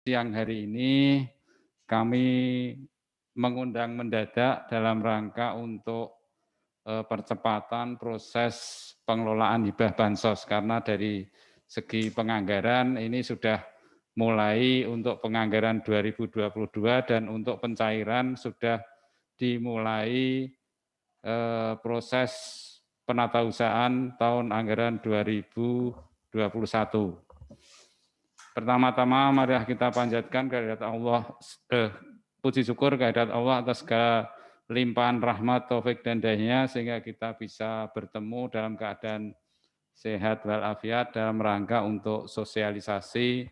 Siang hari ini kami mengundang mendadak dalam rangka untuk percepatan proses pengelolaan hibah bansos karena dari segi penganggaran ini sudah mulai untuk penganggaran 2022 dan untuk pencairan sudah dimulai proses penatausahaan tahun anggaran 2021. Pertama-tama mari kita panjatkan kehadirat Allah, puji syukur kehadirat Allah atas segala limpahan rahmat, taufik dan dahnya sehingga kita bisa bertemu dalam keadaan sehat walafiat dalam rangka untuk sosialisasi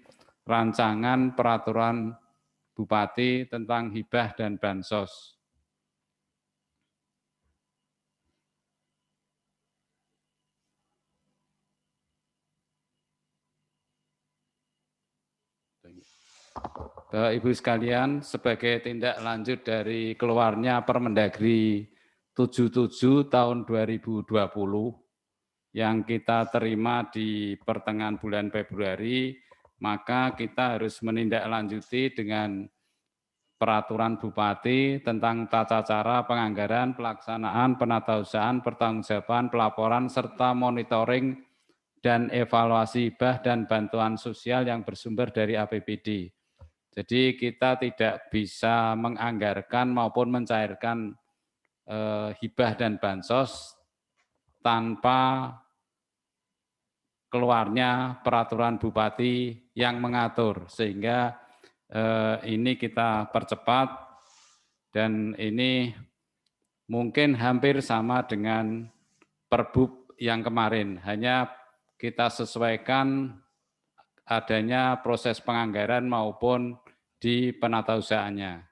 rancangan peraturan Bupati tentang hibah dan bansos. Bapak Ibu sekalian, sebagai tindak lanjut dari keluarnya Permendagri 77 tahun 2020 yang kita terima di pertengahan bulan Februari, maka kita harus menindaklanjuti dengan peraturan Bupati tentang tata cara penganggaran, pelaksanaan, penatausahaan, pertanggungjawaban, pelaporan, serta monitoring dan evaluasi hibah dan bantuan sosial yang bersumber dari APBD. Jadi kita tidak bisa menganggarkan maupun mencairkan hibah dan bansos tanpa keluarnya peraturan Bupati yang mengatur, sehingga ini kita percepat dan ini mungkin hampir sama dengan Perbub yang kemarin, hanya kita sesuaikan adanya proses penganggaran maupun di penatausahaannya.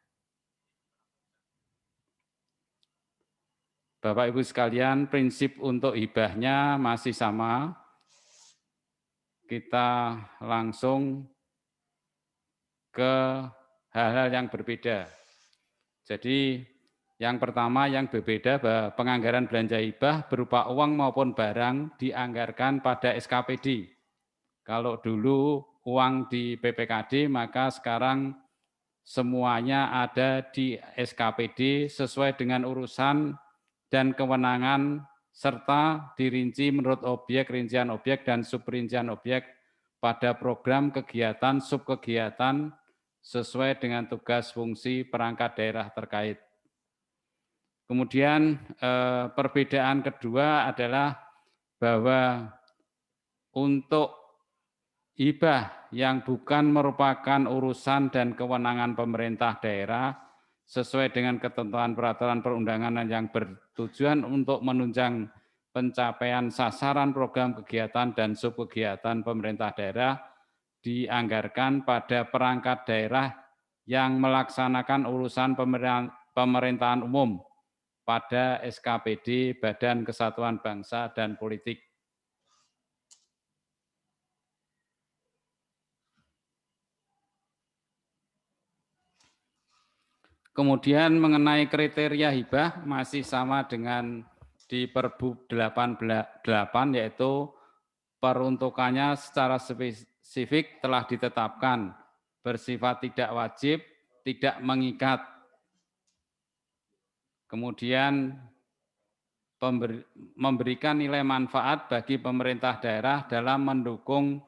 Bapak Ibu sekalian, prinsip untuk hibahnya masih sama. Kita langsung ke hal-hal yang berbeda. Jadi yang pertama yang berbeda bahwa penganggaran belanja hibah berupa uang maupun barang dianggarkan pada SKPD. Kalau dulu uang di PPKD, maka sekarang semuanya ada di SKPD sesuai dengan urusan dan kewenangan serta dirinci menurut objek, rincian objek, dan subrincian objek pada program kegiatan, subkegiatan sesuai dengan tugas fungsi perangkat daerah terkait. Kemudian perbedaan kedua adalah bahwa untuk hibah yang bukan merupakan urusan dan kewenangan pemerintah daerah sesuai dengan ketentuan peraturan perundangan yang bertujuan untuk menunjang pencapaian sasaran program kegiatan dan subkegiatan pemerintah daerah dianggarkan pada perangkat daerah yang melaksanakan urusan pemerintahan umum pada SKPD Badan Kesatuan Bangsa dan Politik. Kemudian mengenai kriteria hibah masih sama dengan di Perbub 88, yaitu peruntukannya secara spesifik telah ditetapkan, bersifat tidak wajib, tidak mengikat. Kemudian memberikan nilai manfaat bagi pemerintah daerah dalam mendukung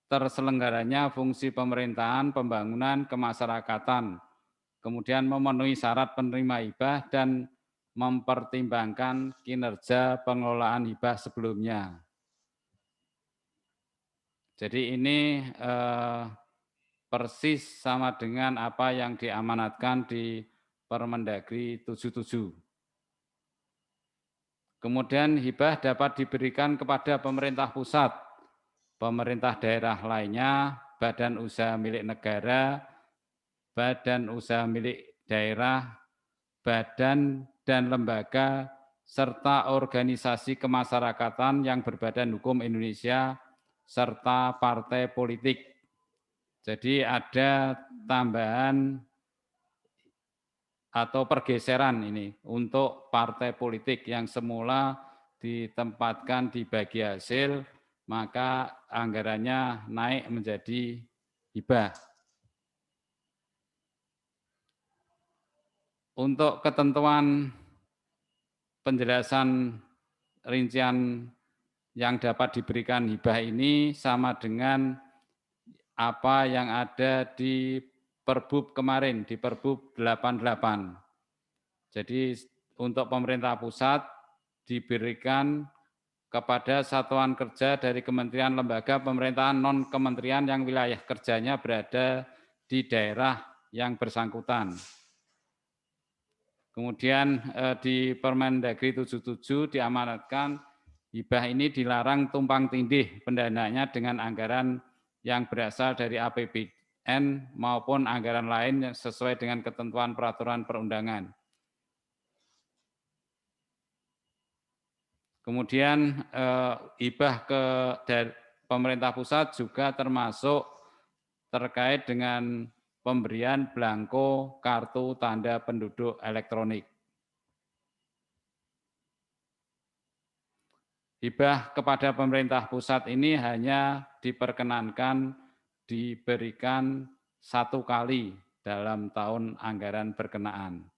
terselenggaranya fungsi pemerintahan, pembangunan, kemasyarakatan. Kemudian memenuhi syarat penerima hibah dan mempertimbangkan kinerja pengelolaan hibah sebelumnya. Jadi ini persis sama dengan apa yang diamanatkan di Permendagri 77. Kemudian hibah dapat diberikan kepada pemerintah pusat, pemerintah daerah lainnya, badan usaha milik negara, badan usaha milik daerah, badan dan lembaga, serta organisasi kemasyarakatan yang berbadan hukum Indonesia, serta partai politik. Jadi ada tambahan atau pergeseran ini untuk partai politik yang semula ditempatkan di bagi hasil, maka anggarannya naik menjadi hibah. Untuk ketentuan penjelasan rincian yang dapat diberikan hibah ini sama dengan apa yang ada di Perbub kemarin, di Perbub 88. Jadi untuk pemerintah pusat diberikan kepada satuan kerja dari kementerian lembaga pemerintahan non-kementerian yang wilayah kerjanya berada di daerah yang bersangkutan. Kemudian di Permendagri 77 diamanatkan hibah ini dilarang tumpang tindih pendanaannya dengan anggaran yang berasal dari APBN maupun anggaran lain yang sesuai dengan ketentuan peraturan perundangan. Kemudian hibah dari pemerintah pusat juga termasuk terkait dengan pemberian belangko kartu tanda penduduk elektronik. Hibah kepada pemerintah pusat ini hanya diperkenankan diberikan 1 kali dalam tahun anggaran berkenaan.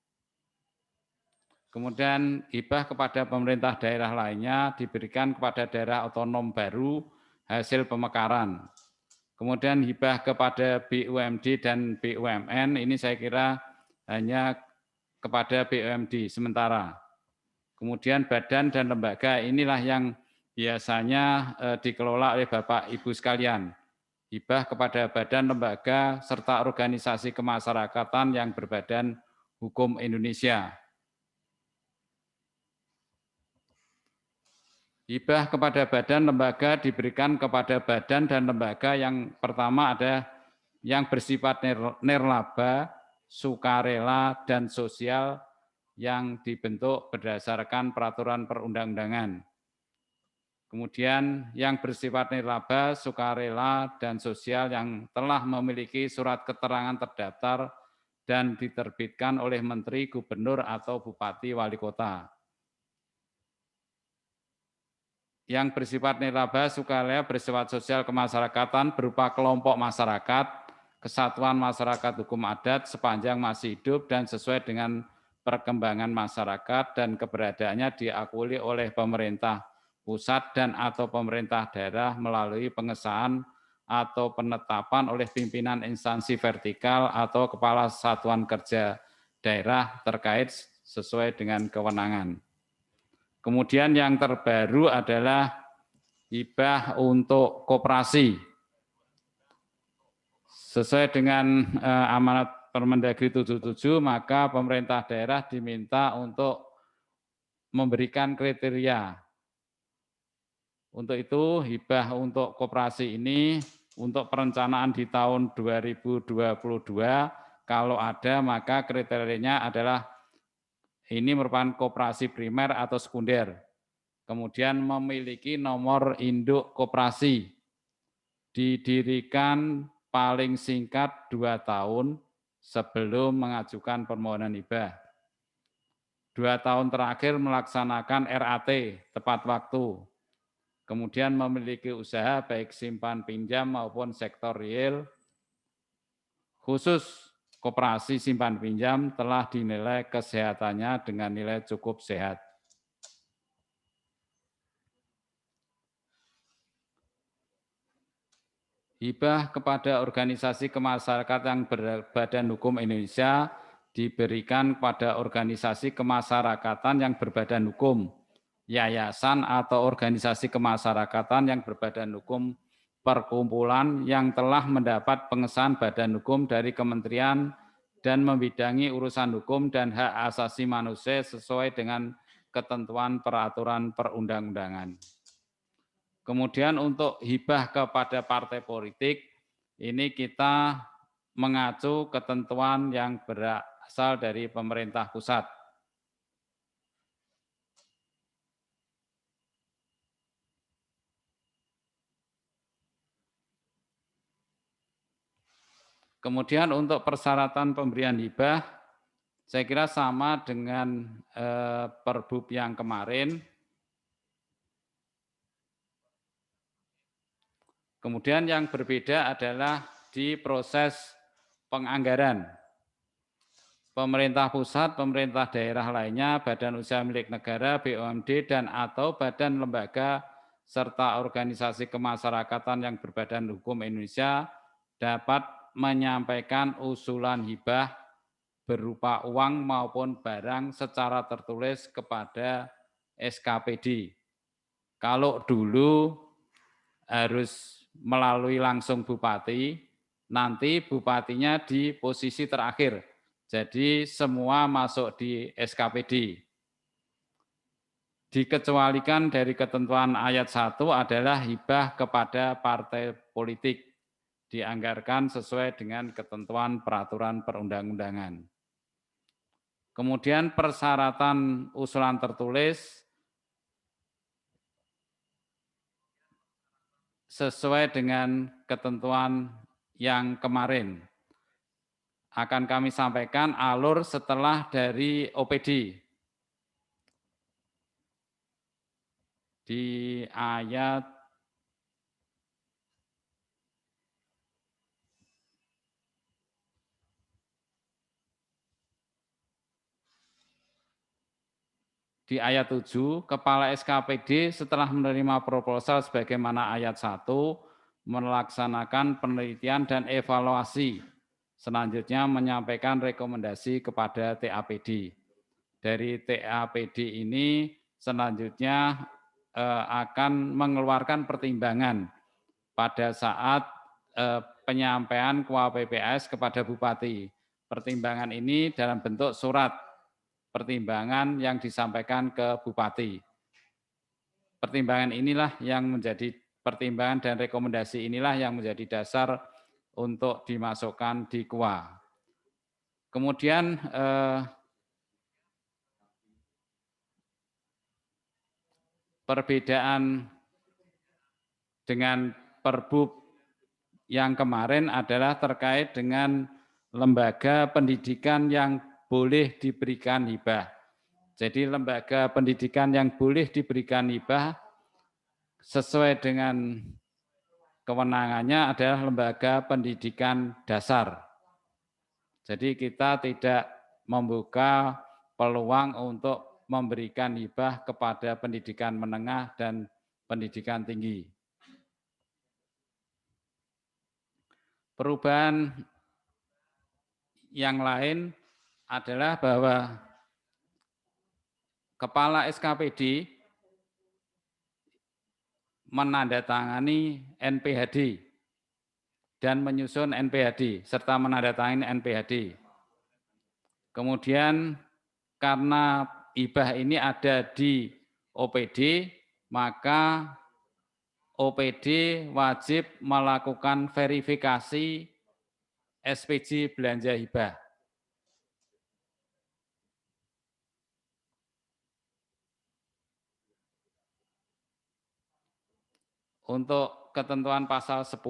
Kemudian hibah kepada pemerintah daerah lainnya diberikan kepada daerah otonom baru hasil pemekaran. Kemudian hibah kepada BUMD dan BUMN ini saya kira hanya kepada BUMD sementara. Kemudian badan dan lembaga inilah yang biasanya dikelola oleh Bapak Ibu sekalian. Hibah kepada badan, lembaga, serta organisasi kemasyarakatan yang berbadan hukum Indonesia. Hibah kepada badan, lembaga diberikan kepada badan dan lembaga yang pertama ada yang bersifat nirlaba, sukarela, dan sosial yang dibentuk berdasarkan peraturan perundang-undangan. Kemudian yang bersifat nirlaba, sukarela, dan sosial yang telah memiliki surat keterangan terdaftar dan diterbitkan oleh Menteri, Gubernur, atau Bupati, Wali Kota. Yang bersifat nirlaba, sukarela, bersifat sosial kemasyarakatan berupa kelompok masyarakat, kesatuan masyarakat hukum adat sepanjang masih hidup dan sesuai dengan perkembangan masyarakat dan keberadaannya diakui oleh pemerintah pusat dan atau pemerintah daerah melalui pengesahan atau penetapan oleh pimpinan instansi vertikal atau kepala satuan kerja daerah terkait sesuai dengan kewenangan. Kemudian yang terbaru adalah hibah untuk koperasi. Sesuai dengan amanat Permendagri 77, maka pemerintah daerah diminta untuk memberikan kriteria. Untuk itu, hibah untuk koperasi ini untuk perencanaan di tahun 2022, kalau ada maka kriterianya adalah ini merupakan koperasi primer atau sekunder. Kemudian memiliki nomor induk koperasi, didirikan paling singkat 2 tahun sebelum mengajukan permohonan hibah. 2 tahun terakhir melaksanakan RAT tepat waktu. Kemudian memiliki usaha baik simpan pinjam maupun sektor real, khusus koperasi simpan pinjam telah dinilai kesehatannya dengan nilai cukup sehat. Hibah kepada organisasi kemasyarakatan yang berbadan hukum Indonesia diberikan kepada organisasi kemasyarakatan yang berbadan hukum, yayasan atau organisasi kemasyarakatan yang berbadan hukum, perkumpulan yang telah mendapat pengesahan badan hukum dari kementerian dan membidangi urusan hukum dan hak asasi manusia sesuai dengan ketentuan peraturan perundang-undangan. Kemudian untuk hibah kepada partai politik, ini kita mengacu ketentuan yang berasal dari pemerintah pusat. Kemudian untuk persyaratan pemberian hibah, saya kira sama dengan Perbub yang kemarin. Kemudian yang berbeda adalah di proses penganggaran. pemerintah pusat, pemerintah daerah lainnya, badan usaha milik negara, BUMD, dan atau badan lembaga serta organisasi kemasyarakatan yang berbadan hukum Indonesia dapat menyampaikan usulan hibah berupa uang maupun barang secara tertulis kepada SKPD. Kalau dulu harus melalui langsung bupati, nanti bupatinya di posisi terakhir. Jadi semua masuk di SKPD. Dikecualikan dari ketentuan ayat 1 adalah hibah kepada partai politik, dianggarkan sesuai dengan ketentuan peraturan perundang-undangan. Kemudian persyaratan usulan tertulis sesuai dengan ketentuan yang kemarin. Akan kami sampaikan alur setelah dari OPD. Di ayat di ayat 7, Kepala SKPD setelah menerima proposal sebagaimana ayat 1, melaksanakan penelitian dan evaluasi. Selanjutnya menyampaikan rekomendasi kepada TAPD. Dari TAPD ini selanjutnya akan mengeluarkan pertimbangan pada saat penyampaian KUA-PPS kepada Bupati. Pertimbangan ini dalam bentuk surat pertimbangan yang disampaikan ke Bupati. Pertimbangan inilah yang menjadi pertimbangan dan rekomendasi inilah yang menjadi dasar untuk dimasukkan di KUA. Kemudian perbedaan dengan Perbup yang kemarin adalah terkait dengan lembaga pendidikan yang boleh diberikan hibah. Jadi lembaga pendidikan yang boleh diberikan hibah sesuai dengan kewenangannya adalah lembaga pendidikan dasar. Jadi kita tidak membuka peluang untuk memberikan hibah kepada pendidikan menengah dan pendidikan tinggi. Perubahan yang lain adalah bahwa Kepala SKPD menandatangani NPHD dan menyusun NPHD serta menandatangani NPHD. Kemudian karena hibah ini ada di OPD, maka OPD wajib melakukan verifikasi SPJ belanja hibah. Untuk ketentuan pasal 10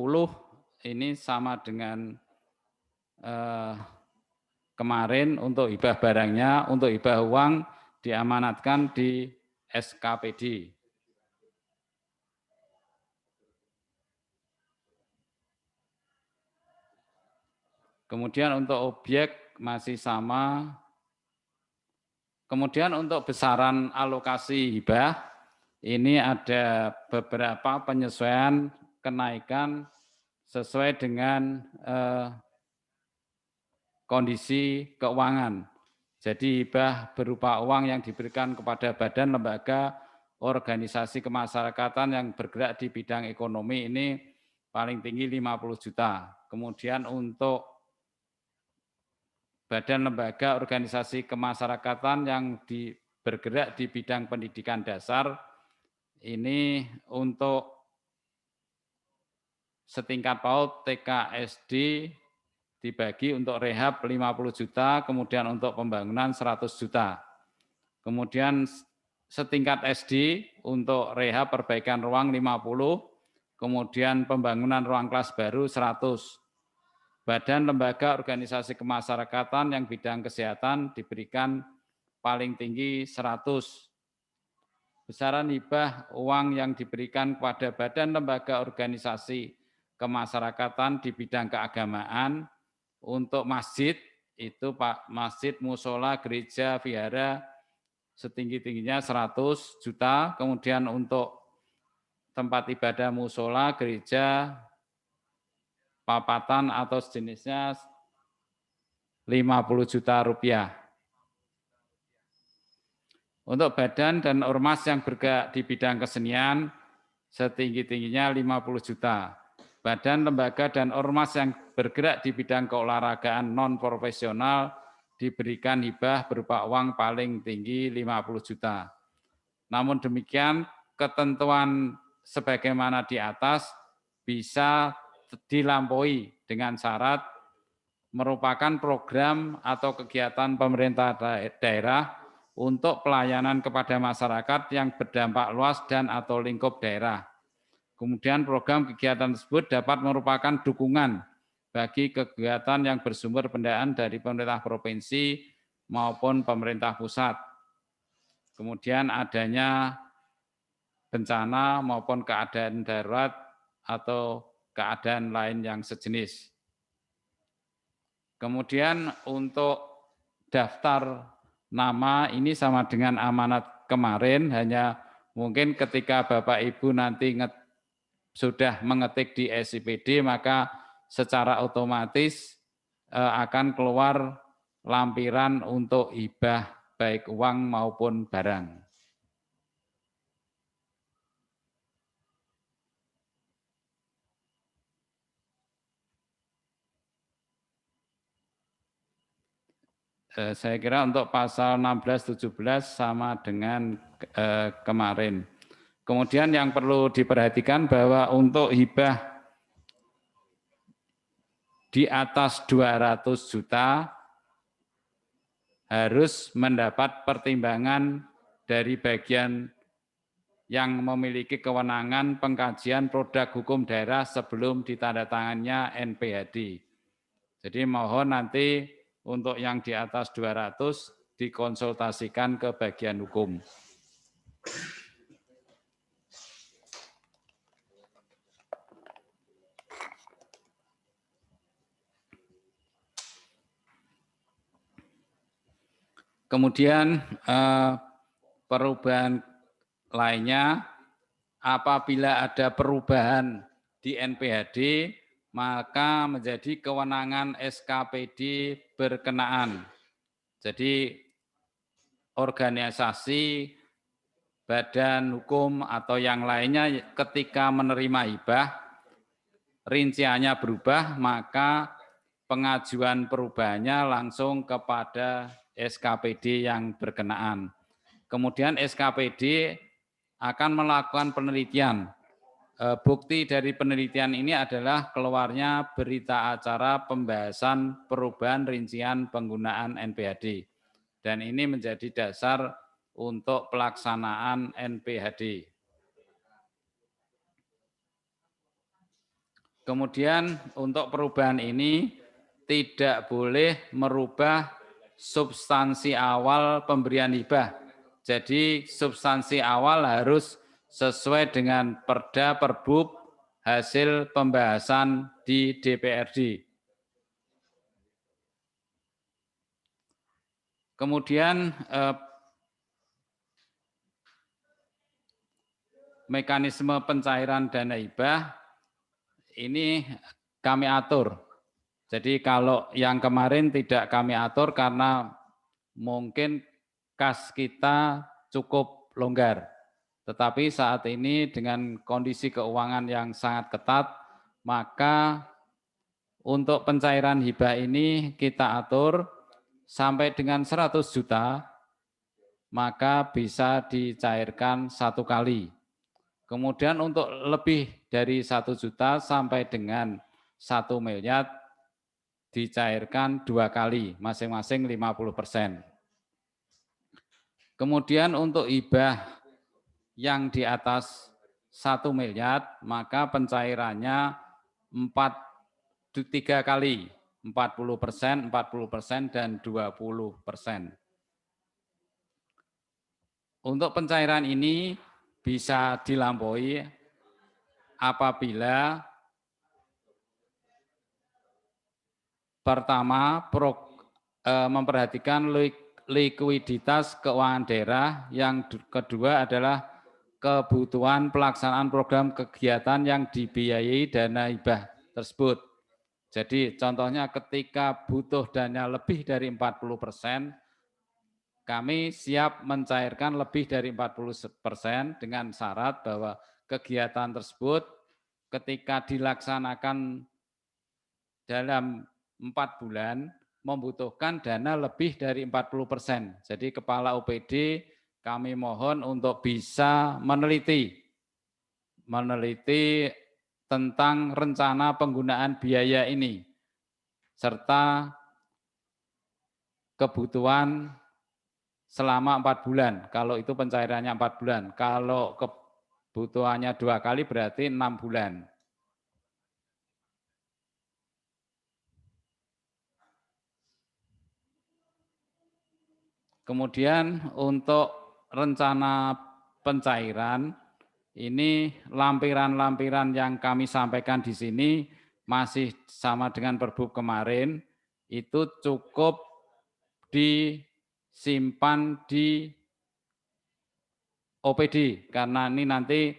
ini sama dengan kemarin untuk hibah barangnya, untuk hibah uang diamanatkan di SKPD. Kemudian untuk objek masih sama. Kemudian untuk besaran alokasi hibah, ini ada beberapa penyesuaian kenaikan sesuai dengan kondisi keuangan. Jadi hibah berupa uang yang diberikan kepada badan, lembaga, organisasi kemasyarakatan yang bergerak di bidang ekonomi ini paling tinggi 50 juta. Kemudian untuk badan, lembaga, organisasi kemasyarakatan yang bergerak di bidang pendidikan dasar, ini untuk setingkat PAUD TK SD dibagi untuk rehab 50 juta, kemudian untuk pembangunan 100 juta. Kemudian setingkat SD untuk rehab perbaikan ruang 50, kemudian pembangunan ruang kelas baru 100. Badan, lembaga, organisasi kemasyarakatan yang bidang kesehatan diberikan paling tinggi 100. Besaran hibah uang yang diberikan kepada badan, lembaga, organisasi kemasyarakatan di bidang keagamaan untuk masjid itu Pak, masjid, musola, gereja, vihara setinggi-tingginya 100 juta, kemudian untuk tempat ibadah musola, gereja, papatan atau sejenisnya 50 juta rupiah. Untuk badan dan ormas yang bergerak di bidang kesenian setinggi-tingginya 50 juta. Badan, lembaga, dan ormas yang bergerak di bidang keolahragaan non-profesional diberikan hibah berupa uang paling tinggi 50 juta. Namun demikian, ketentuan sebagaimana di atas bisa dilampaui dengan syarat merupakan program atau kegiatan pemerintah daerah untuk pelayanan kepada masyarakat yang berdampak luas dan atau lingkup daerah. Kemudian program kegiatan tersebut dapat merupakan dukungan bagi kegiatan yang bersumber pendanaan dari pemerintah provinsi maupun pemerintah pusat. Kemudian adanya bencana maupun keadaan darurat atau keadaan lain yang sejenis. Kemudian untuk daftar nama ini sama dengan amanat kemarin, hanya mungkin ketika Bapak Ibu nanti sudah mengetik di SIPD, maka secara otomatis akan keluar lampiran untuk hibah baik uang maupun barang. Saya kira untuk pasal 16-17 sama dengan kemarin. Kemudian yang perlu diperhatikan bahwa untuk hibah di atas 200 juta harus mendapat pertimbangan dari bagian yang memiliki kewenangan pengkajian produk hukum daerah sebelum ditandatangannya NPHD. Jadi mohon nanti untuk yang di atas 200 dikonsultasikan ke bagian hukum. Kemudian perubahan lainnya, apabila ada perubahan di NPHD, maka menjadi kewenangan SKPD berkenaan. Jadi organisasi, badan hukum atau yang lainnya ketika menerima hibah, rinciannya berubah, maka pengajuan perubahannya langsung kepada SKPD yang berkenaan. Kemudian SKPD akan melakukan penelitian. Bukti dari penelitian ini adalah keluarnya berita acara pembahasan perubahan rincian penggunaan NPHD. Dan ini menjadi dasar untuk pelaksanaan NPHD. Kemudian untuk perubahan ini tidak boleh merubah substansi awal pemberian hibah. Jadi substansi awal harus sesuai dengan Perda Perbub hasil pembahasan di DPRD. Kemudian mekanisme pencairan dana hibah ini kami atur. Jadi kalau yang kemarin tidak kami atur karena mungkin kas kita cukup longgar. Tetapi saat ini dengan kondisi keuangan yang sangat ketat, maka untuk pencairan hibah ini kita atur sampai dengan 100 juta, maka bisa dicairkan 1 kali. Kemudian untuk lebih dari 1 juta sampai dengan 1 miliar, dicairkan 2 kali, masing-masing 50%. Kemudian untuk hibah yang di atas 1 miliar, maka pencairannya 3 kali, 40%, 40%, dan 20%. Untuk pencairan ini bisa dilampaui apabila pertama, memperhatikan likuiditas keuangan daerah. Yang kedua adalah kebutuhan pelaksanaan program kegiatan yang dibiayai dana hibah tersebut. Jadi contohnya ketika butuh dana lebih dari 40%, kami siap mencairkan lebih dari 40% dengan syarat bahwa kegiatan tersebut ketika dilaksanakan dalam 4 bulan membutuhkan dana lebih dari 40%. Jadi Kepala OPD kami mohon untuk bisa meneliti tentang rencana penggunaan biaya ini serta kebutuhan selama 4 bulan. Kalau itu pencairannya 4 bulan. Kalau kebutuhannya 2 kali berarti 6 bulan. Kemudian untuk rencana pencairan, ini lampiran-lampiran yang kami sampaikan di sini masih sama dengan Perbup kemarin, itu cukup disimpan di OPD, karena ini nanti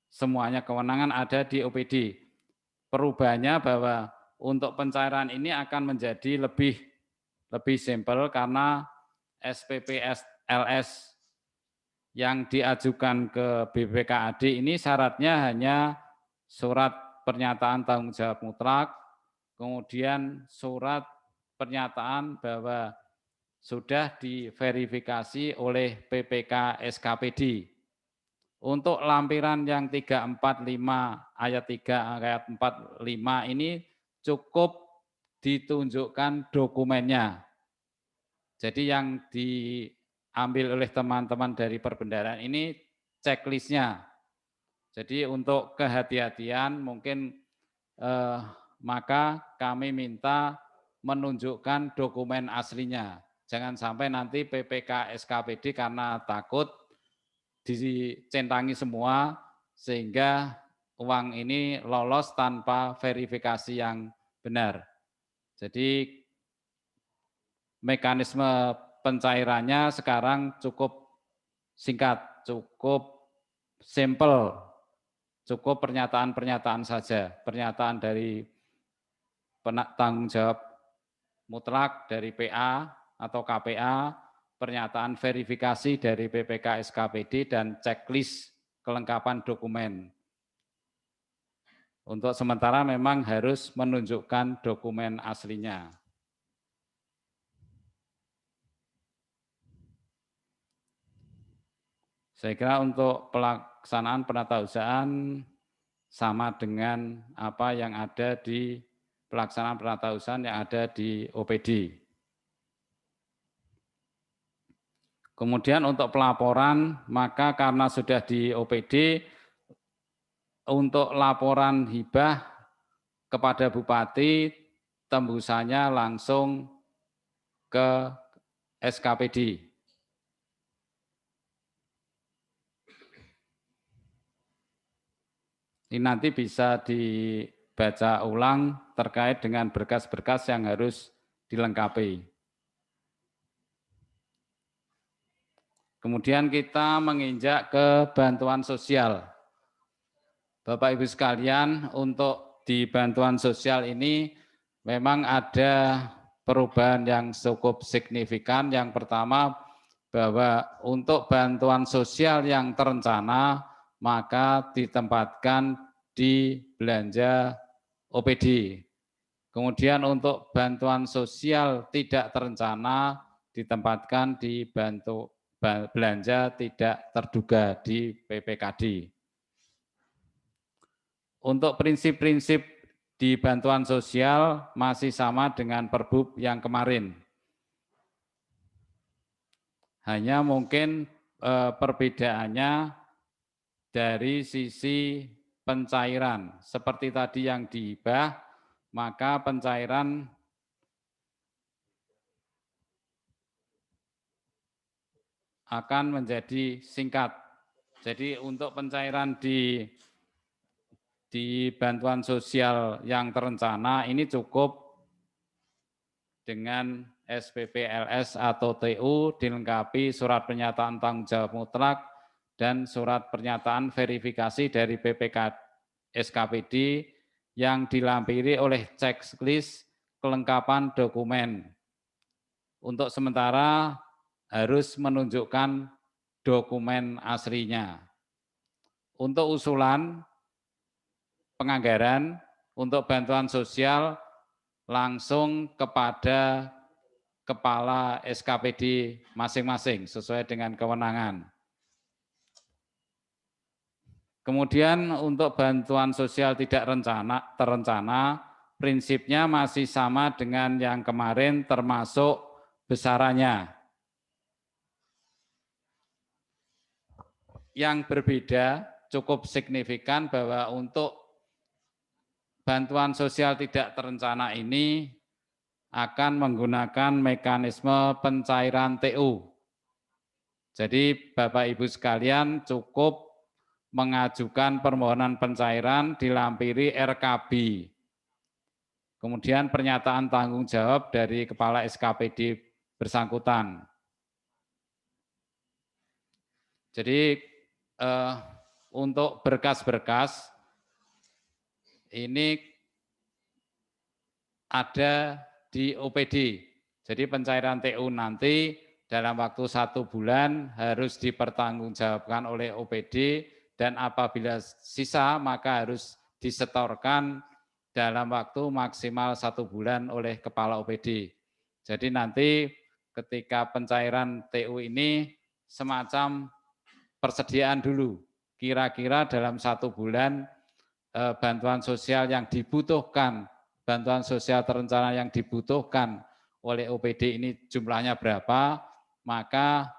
semuanya kewenangan ada di OPD. Perubahannya bahwa untuk pencairan ini akan menjadi lebih simpel karena SPP LS yang diajukan ke BPKAD ini syaratnya hanya surat pernyataan tanggung jawab mutlak, kemudian surat pernyataan bahwa sudah diverifikasi oleh PPK SKPD. Untuk lampiran yang 345 ayat 3 ayat 45 ini cukup ditunjukkan dokumennya. Jadi yang diambil oleh teman-teman dari perbendaharaan ini checklistnya. Jadi untuk kehati-hatian mungkin maka kami minta menunjukkan dokumen aslinya. Jangan sampai nanti PPK SKPD karena takut dicentangi semua sehingga uang ini lolos tanpa verifikasi yang benar. Jadi mekanisme pencairannya sekarang cukup singkat, cukup simple, cukup pernyataan-pernyataan saja. Pernyataan dari tanggung jawab mutlak dari PA atau KPA, pernyataan verifikasi dari PPK SKPD, dan checklist kelengkapan dokumen. Untuk sementara memang harus menunjukkan dokumen aslinya. Saya kira untuk pelaksanaan penatausahaan sama dengan apa yang ada di pelaksanaan penatausahaan yang ada di OPD. Kemudian untuk pelaporan, maka karena sudah di OPD, untuk laporan hibah kepada Bupati, tembusannya langsung ke SKPD. Ini nanti bisa dibaca ulang terkait dengan berkas-berkas yang harus dilengkapi. Kemudian kita menginjak ke bantuan sosial. Bapak Ibu sekalian, untuk di bantuan sosial ini memang ada perubahan yang cukup signifikan. Yang pertama, bahwa untuk bantuan sosial yang terencana maka ditempatkan di belanja OPD. Kemudian untuk bantuan sosial tidak terencana ditempatkan di belanja tidak terduga di PPKD. Untuk prinsip-prinsip di bantuan sosial masih sama dengan Perbup yang kemarin. Hanya mungkin perbedaannya dari sisi pencairan. Seperti tadi yang dihibah, maka pencairan akan menjadi singkat. Jadi untuk pencairan di bantuan sosial yang terencana ini cukup dengan SPPLS atau TU dilengkapi surat pernyataan tanggung jawab mutlak dan surat pernyataan verifikasi dari PPK SKPD yang dilampiri oleh checklist kelengkapan dokumen. Untuk sementara harus menunjukkan dokumen aslinya. Untuk usulan penganggaran untuk bantuan sosial langsung kepada kepala SKPD masing-masing sesuai dengan kewenangan. Kemudian untuk bantuan sosial tidak terencana, prinsipnya masih sama dengan yang kemarin termasuk besarannya. Yang berbeda cukup signifikan bahwa untuk bantuan sosial tidak terencana ini akan menggunakan mekanisme pencairan TU. Jadi Bapak Ibu sekalian cukup mengajukan permohonan pencairan dilampiri RKB. Kemudian pernyataan tanggung jawab dari Kepala SKPD bersangkutan. Jadi untuk berkas-berkas ini ada di OPD. Jadi pencairan TU nanti dalam waktu 1 bulan harus dipertanggungjawabkan oleh OPD dan apabila sisa maka harus disetorkan dalam waktu maksimal 1 bulan oleh Kepala OPD. Jadi nanti ketika pencairan TU ini semacam persediaan dulu. Kira-kira dalam 1 bulan bantuan sosial yang dibutuhkan, bantuan sosial terencana yang dibutuhkan oleh OPD ini jumlahnya berapa, maka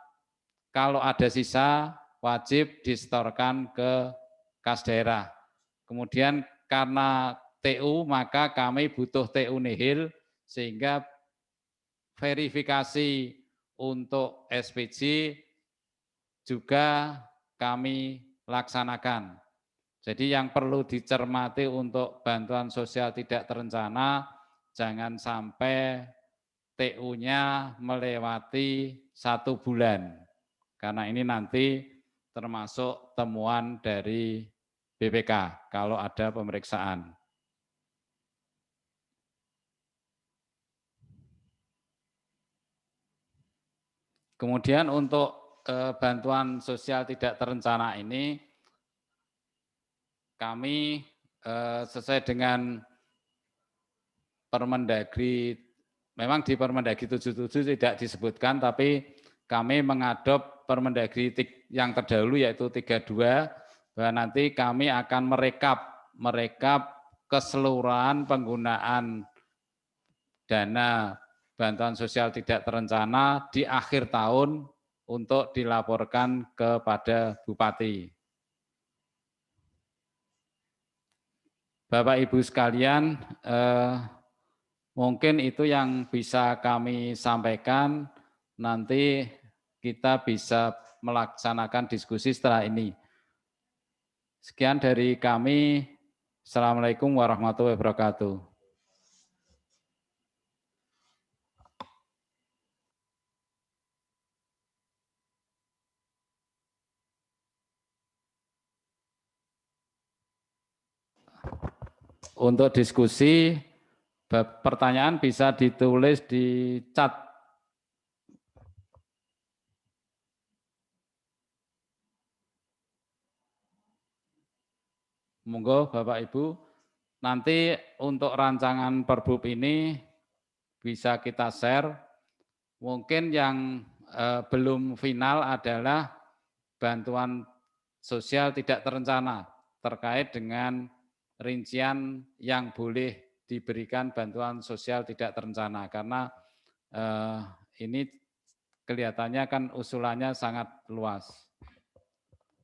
kalau ada sisa wajib disetorkan ke kas daerah. Kemudian karena TU maka kami butuh TU nihil sehingga verifikasi untuk SPJ juga kami laksanakan. Jadi yang perlu dicermati untuk bantuan sosial tidak terencana, jangan sampai TU-nya melewati 1 bulan. Karena ini nanti termasuk temuan dari BPK kalau ada pemeriksaan. Kemudian untuk bantuan sosial tidak terencana ini, kami sesuai dengan Permendagri, memang di Permendagri 77 tidak disebutkan, tapi kami mengadop Permendagri yang terdahulu yaitu 32, bahwa nanti kami akan merekap keseluruhan penggunaan dana bantuan sosial tidak terencana di akhir tahun untuk dilaporkan kepada Bupati. Bapak Ibu sekalian, mungkin itu yang bisa kami sampaikan. Nanti kita bisa melaksanakan diskusi setelah ini. Sekian dari kami. Assalamualaikum warahmatullahi wabarakatuh. Untuk diskusi, pertanyaan bisa ditulis di chat. Monggo Bapak Ibu, nanti untuk rancangan Perbup ini bisa kita share. Mungkin yang belum final adalah bantuan sosial tidak terencana terkait dengan rincian yang boleh diberikan bantuan sosial tidak terencana, karena ini kelihatannya kan usulannya sangat luas.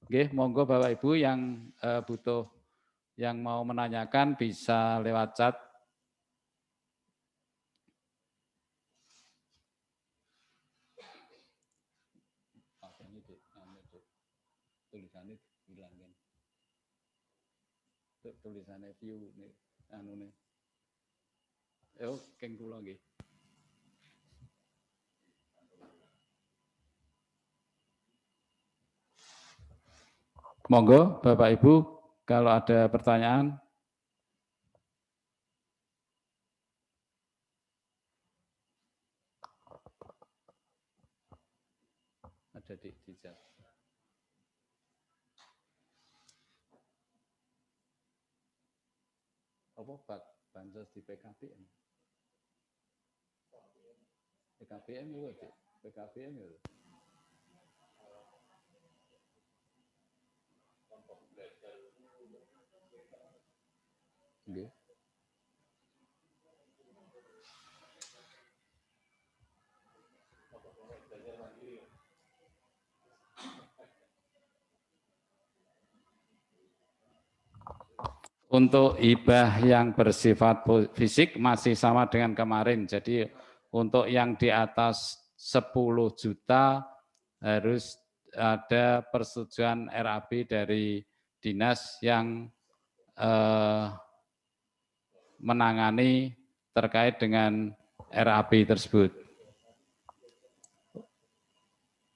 Oke, monggo Bapak Ibu yang butuh, yang mau menanyakan bisa lewat chat. Tulisannya hilangin. Tulisannya view nih, anu nih. Yo, keng kula nggih. Monggo Bapak Ibu kalau ada pertanyaan. Ada di jam. Apa Pak bansos di PKBM? PKBM itu, PKBM itu. Okay. Untuk hibah yang bersifat fisik masih sama dengan kemarin. Jadi untuk yang di atas 10 juta harus ada persetujuan RAB dari dinas yang menangani terkait dengan RAB tersebut.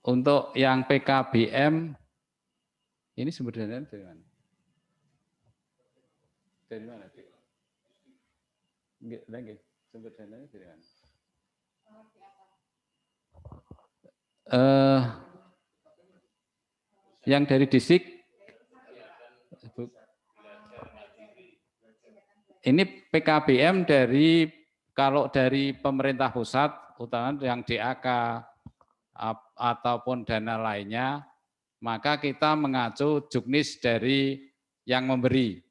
Untuk yang PKBM, ini sumber dananya dari mana? Dari mana? Lagi, sumber dananya dari mana? Yang dari distrik, ini PKBM dari, kalau dari pemerintah pusat, utama yang DAK ataupun dana lainnya, maka kita mengacu juknis dari yang memberi.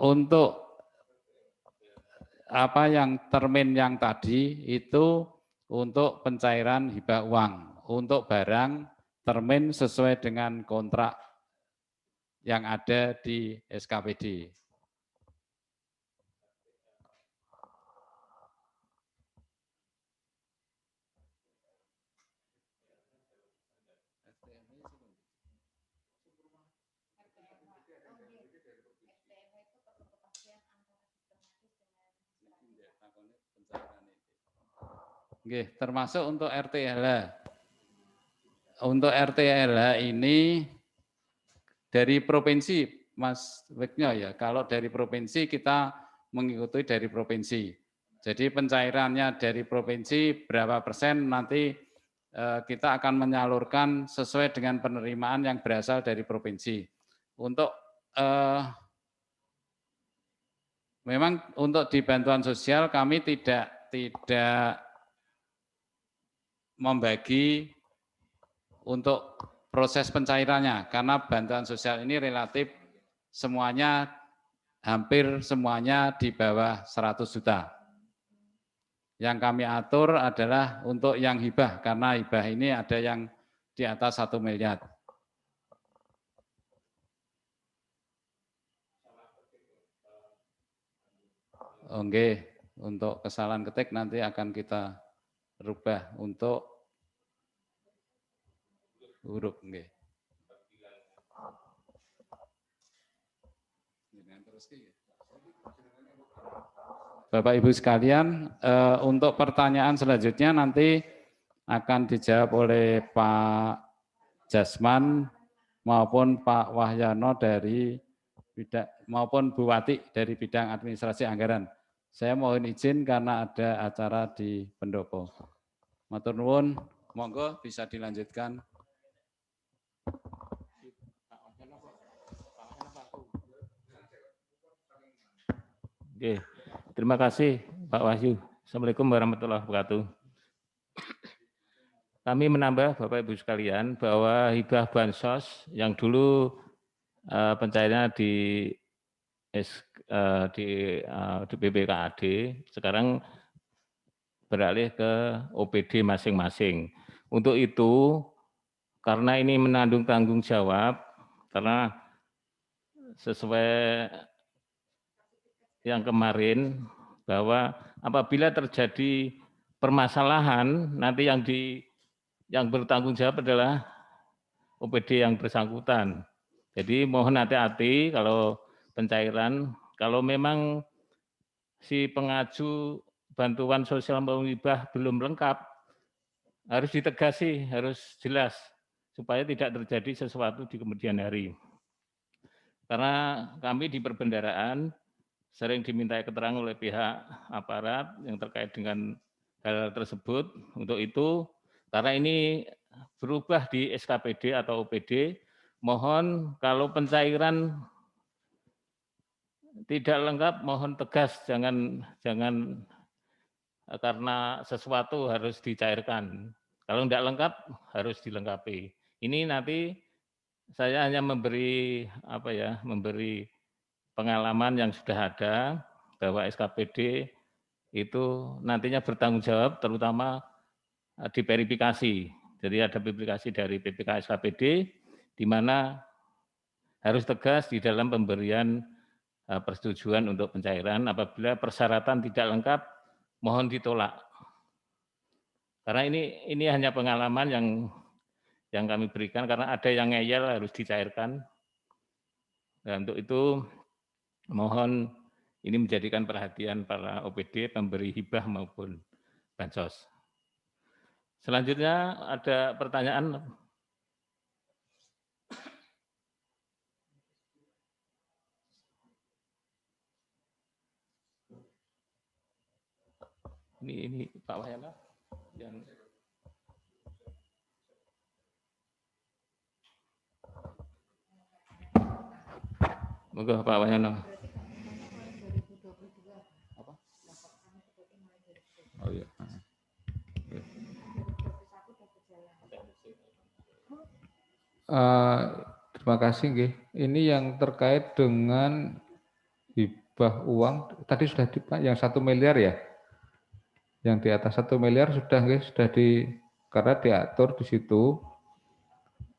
Untuk apa yang termin yang tadi itu untuk pencairan hibah uang. Untuk barang termin sesuai dengan kontrak yang ada di SKPD. Oke, termasuk untuk RTLH. Untuk RTLH ini dari provinsi, Mas Wigno ya. Kalau dari provinsi kita mengikuti dari provinsi. Jadi pencairannya dari provinsi berapa persen nanti kita akan menyalurkan sesuai dengan penerimaan yang berasal dari provinsi. Untuk memang untuk di bantuan sosial kami tidak membagi untuk proses pencairannya karena bantuan sosial ini relatif semuanya hampir semuanya di bawah 100 juta. Yang kami atur adalah untuk yang hibah karena hibah ini ada yang di atas 1 miliar. Oke, untuk kesalahan ketik nanti akan kita rubah untuk huruf. Oke. Bapak Ibu sekalian, untuk pertanyaan selanjutnya nanti akan dijawab oleh Pak Jasman maupun Pak Wahyano dari bidang, maupun Bu Wati dari bidang administrasi anggaran. Saya mohon izin karena ada acara di pendopo. Matur nuwun, monggo bisa dilanjutkan. Oke, terima kasih Pak Wahyu. Assalamualaikum warahmatullahi wabarakatuh. Kami menambah Bapak Ibu sekalian bahwa hibah bansos yang dulu pencairannya di BPKAD sekarang beralih ke OPD masing-masing. Untuk itu, karena ini menanggung tanggung jawab, karena sesuai yang kemarin bahwa apabila terjadi permasalahan nanti yang bertanggung jawab adalah OPD yang bersangkutan. Jadi mohon hati-hati kalau pencairan, kalau memang si pengaju bantuan sosial maupun hibah belum lengkap, harus ditegasi, harus jelas, supaya tidak terjadi sesuatu di kemudian hari. Karena kami di perbendaharaan sering dimintai keterangan oleh pihak aparat yang terkait dengan hal tersebut. Untuk itu, karena ini berubah di SKPD atau OPD, mohon kalau pencairan tidak lengkap, mohon tegas, jangan karena sesuatu harus dicairkan. Kalau tidak lengkap, harus dilengkapi. Ini nanti saya hanya memberi memberi pengalaman yang sudah ada bahwa SKPD itu nantinya bertanggung jawab terutama diverifikasi. Jadi ada verifikasi dari PPK SKPD di mana harus tegas di dalam pemberian persetujuan untuk pencairan. Apabila persyaratan tidak lengkap, mohon ditolak. Karena ini hanya pengalaman yang kami berikan karena ada yang ngeyel harus dicairkan. Dan untuk itu mohon ini menjadikan perhatian para OPD, pemberi hibah maupun bansos. Selanjutnya ada pertanyaan. Ini Pak Wahyana yang monggo Pak Wahyana. Apa? Oh iya. Terima kasih, nggih. Ini yang terkait dengan hibah uang. Tadi sudah yang 1 miliar ya? Yang di atas 1 miliar sudah, nggih, karena diatur di situ.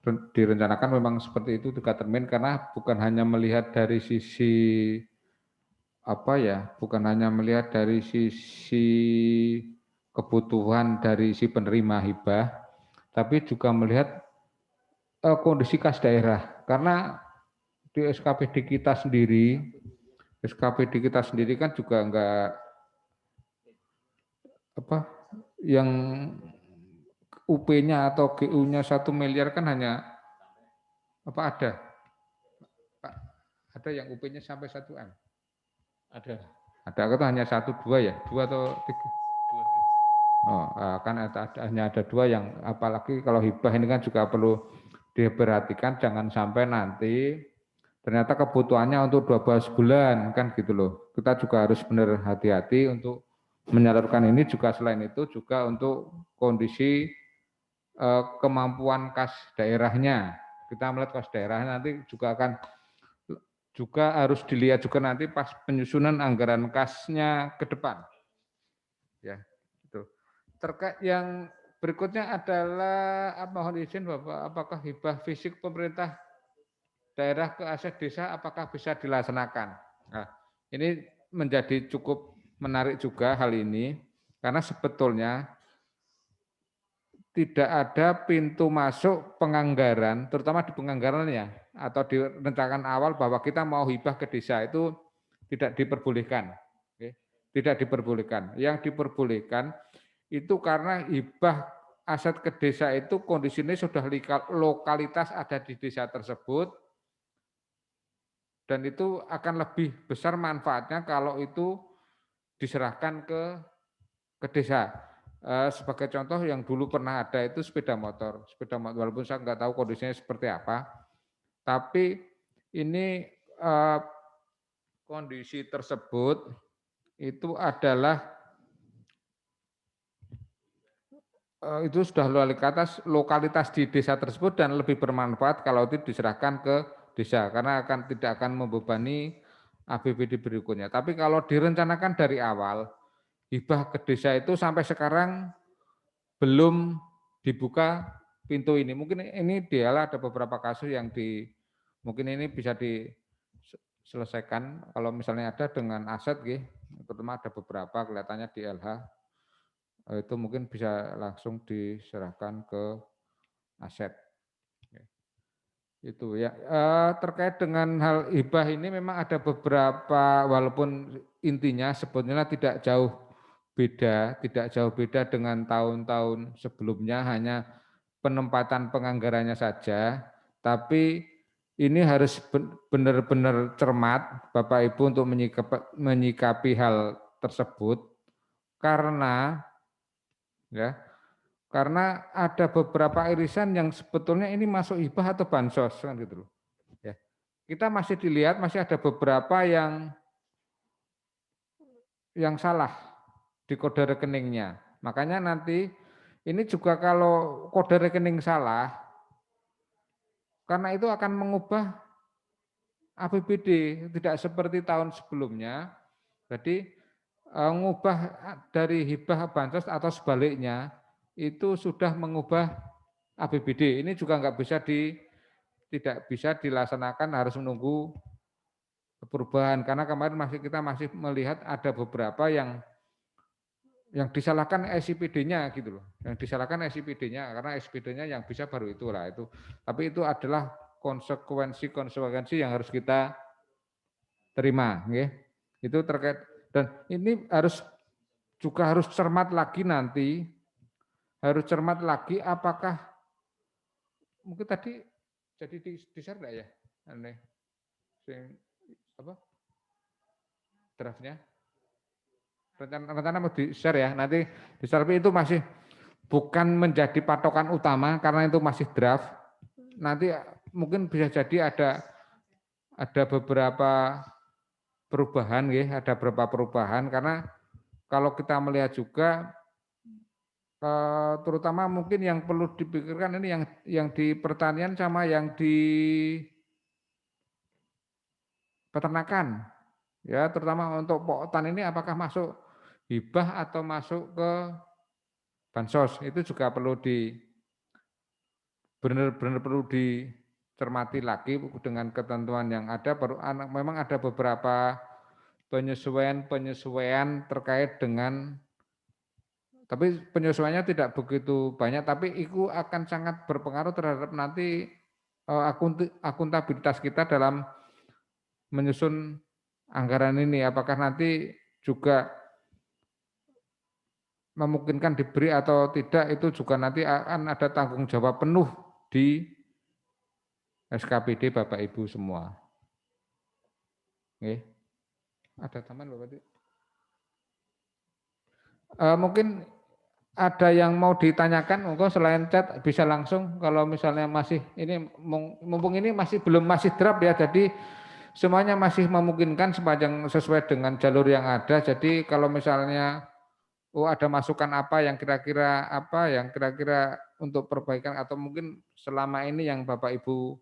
Direncanakan memang seperti itu 3 termin karena bukan hanya melihat dari sisi bukan hanya melihat dari sisi kebutuhan dari si penerima hibah, tapi juga melihat kondisi kas daerah. Karena di SKPD kita sendiri kan juga enggak yang UP-nya atau GU-nya 1 miliar kan hanya ada? Pak, ada yang UP-nya sampai 1 M? Ada. Ada atau hanya 1, 2 ya? 2 atau 3? 2. Oh, kan hanya ada 2 yang, apalagi kalau hibah ini kan juga perlu diperhatikan, jangan sampai nanti ternyata kebutuhannya untuk 12 bulan kan gitu loh. Kita juga harus benar hati-hati untuk menyalurkan ini juga, selain itu juga untuk kondisi kemampuan kas daerahnya. Kita melihat kas daerahnya nanti juga harus dilihat juga nanti pas penyusunan anggaran kasnya ke depan. Ya, itu. Terkait yang berikutnya adalah mohon izin Bapak, apakah hibah fisik pemerintah daerah ke aset desa apakah bisa dilaksanakan? Nah, ini menjadi cukup menarik juga hal ini karena sebetulnya tidak ada pintu masuk penganggaran, terutama di penganggarannya atau di rencanakan awal bahwa kita mau hibah ke desa itu tidak diperbolehkan. Tidak diperbolehkan. Yang diperbolehkan itu karena hibah aset ke desa itu kondisinya sudah lokalitas ada di desa tersebut dan itu akan lebih besar manfaatnya kalau itu diserahkan ke desa. Sebagai contoh yang dulu pernah ada itu sepeda motor walaupun saya nggak tahu kondisinya seperti apa, tapi ini kondisi tersebut itu adalah itu sudah lokalitas di desa tersebut dan lebih bermanfaat kalau itu diserahkan ke desa karena tidak akan membebani APBD berikutnya. Tapi kalau direncanakan dari awal, hibah ke desa itu sampai sekarang belum dibuka pintu ini. Mungkin ini dialah ada beberapa kasus yang mungkin ini bisa diselesaikan kalau misalnya ada dengan aset, terutama ada beberapa kelihatannya di LH, itu mungkin bisa langsung diserahkan ke aset. Itu ya. Terkait dengan hal hibah ini memang ada beberapa, walaupun intinya sebetulnya tidak jauh beda, tidak jauh beda dengan tahun-tahun sebelumnya, hanya penempatan penganggarannya saja, tapi ini harus benar-benar cermat Bapak Ibu untuk menyikapi hal tersebut karena ya, karena ada beberapa irisan yang sebetulnya ini masuk hibah atau bansos kan gitu loh. Ya. Kita masih dilihat masih ada beberapa yang salah di kode rekeningnya. Makanya nanti ini juga kalau kode rekening salah, karena itu akan mengubah APBD, tidak seperti tahun sebelumnya. Jadi mengubah dari hibah bansos atau sebaliknya itu sudah mengubah APBD. Ini juga tidak bisa dilaksanakan, harus menunggu perubahan karena kemarin kita masih melihat ada beberapa yang disalahkan SIPD-nya gitu loh. Yang disalahkan SIPD-nya karena SIPD-nya yang bisa baru itulah itu. Tapi itu adalah konsekuensi yang harus kita terima, ya. Itu terkait dan ini harus cermat lagi nanti. Harus cermat lagi apakah mungkin tadi jadi di-share enggak ya? Aneh. Apa? Draftnya? Rencana mau di-share ya, nanti di-share itu masih bukan menjadi patokan utama karena itu masih draft. Nanti mungkin bisa jadi ada beberapa perubahan ya, ada beberapa perubahan karena kalau kita melihat juga terutama mungkin yang perlu dipikirkan ini yang di pertanian sama yang di peternakan. Ya, terutama untuk potan ini apakah masuk hibah atau masuk ke bansos, itu juga benar-benar perlu dicermati lagi dengan ketentuan yang ada. Memang ada beberapa penyesuaian terkait dengan, tapi penyesuaiannya tidak begitu banyak, tapi itu akan sangat berpengaruh terhadap nanti akuntabilitas kita dalam menyusun anggaran ini. Apakah nanti juga memungkinkan diberi atau tidak, itu juga nanti akan ada tanggung jawab penuh di SKPD Bapak Ibu semua. Oke. Ada tambahan Bapak Ibu? Mungkin ada yang mau ditanyakan, monggo selain chat bisa langsung. Kalau misalnya masih ini mumpung ini masih draft ya, jadi semuanya masih memungkinkan sesuai dengan jalur yang ada. Jadi kalau misalnya ada masukan apa yang kira-kira untuk perbaikan atau mungkin selama ini yang Bapak Ibu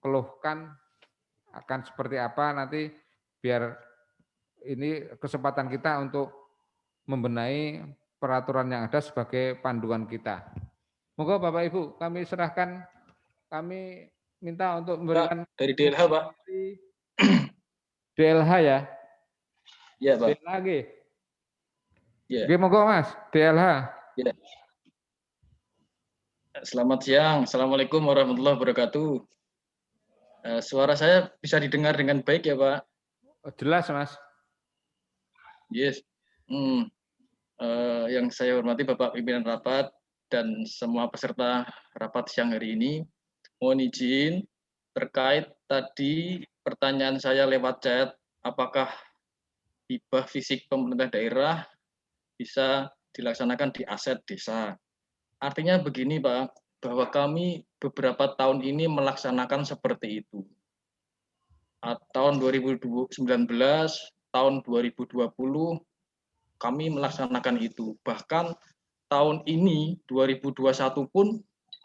keluhkan akan seperti apa, nanti biar ini kesempatan kita untuk membenahi peraturan yang ada sebagai panduan kita. Monggo Bapak Ibu, kami minta untuk memberikan dari DLH, Pak. DLH ya? Iya, Pak. DLH lagi. Ya. Oke, monggo Mas, DLH. Ya. Selamat siang. Assalamualaikum warahmatullahi wabarakatuh. Suara saya bisa didengar dengan baik ya, Pak? Jelas, Mas. Yes. Yang saya hormati Bapak Pimpinan Rapat dan semua peserta rapat siang hari ini, mohon izin terkait tadi pertanyaan saya lewat chat, apakah hibah fisik pemerintah daerah bisa dilaksanakan di aset desa. Artinya begini Pak, bahwa kami beberapa tahun ini melaksanakan seperti itu. Tahun 2019, tahun 2020, kami melaksanakan itu. Bahkan tahun ini, 2021 pun,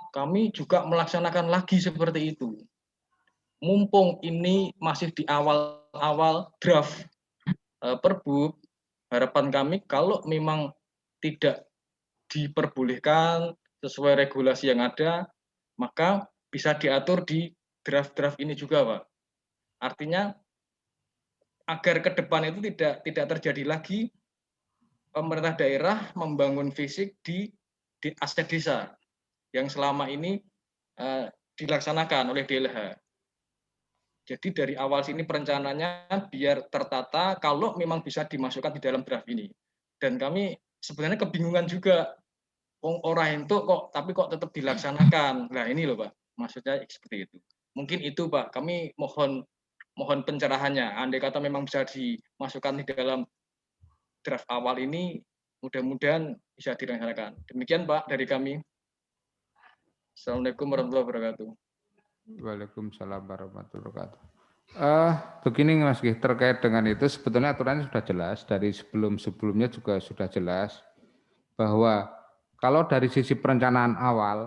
kami juga melaksanakan lagi seperti itu. Mumpung ini masih di awal-awal draft Perbub, harapan kami kalau memang tidak diperbolehkan sesuai regulasi yang ada, maka bisa diatur di draft-draft ini juga, Pak. Artinya agar ke depan itu tidak terjadi lagi pemerintah daerah membangun fisik di aset desa yang selama ini dilaksanakan oleh DLH. Jadi dari awal sini perencanaannya biar tertata kalau memang bisa dimasukkan di dalam draft ini. Dan kami sebenarnya kebingungan juga, orang itu kok tapi kok tetap dilaksanakan. Nah ini loh Pak, maksudnya seperti itu. Mungkin itu Pak, kami mohon pencerahannya. Andai kata memang bisa dimasukkan di dalam draft awal ini, mudah-mudahan bisa dilaksanakan. Demikian Pak dari kami. Assalamualaikum warahmatullahi wabarakatuh. Waalaikumsalam warahmatullahi wabarakatuh. Begini Mas Gih, terkait dengan itu sebetulnya aturannya sudah jelas, dari sebelumnya juga sudah jelas bahwa kalau dari sisi perencanaan awal,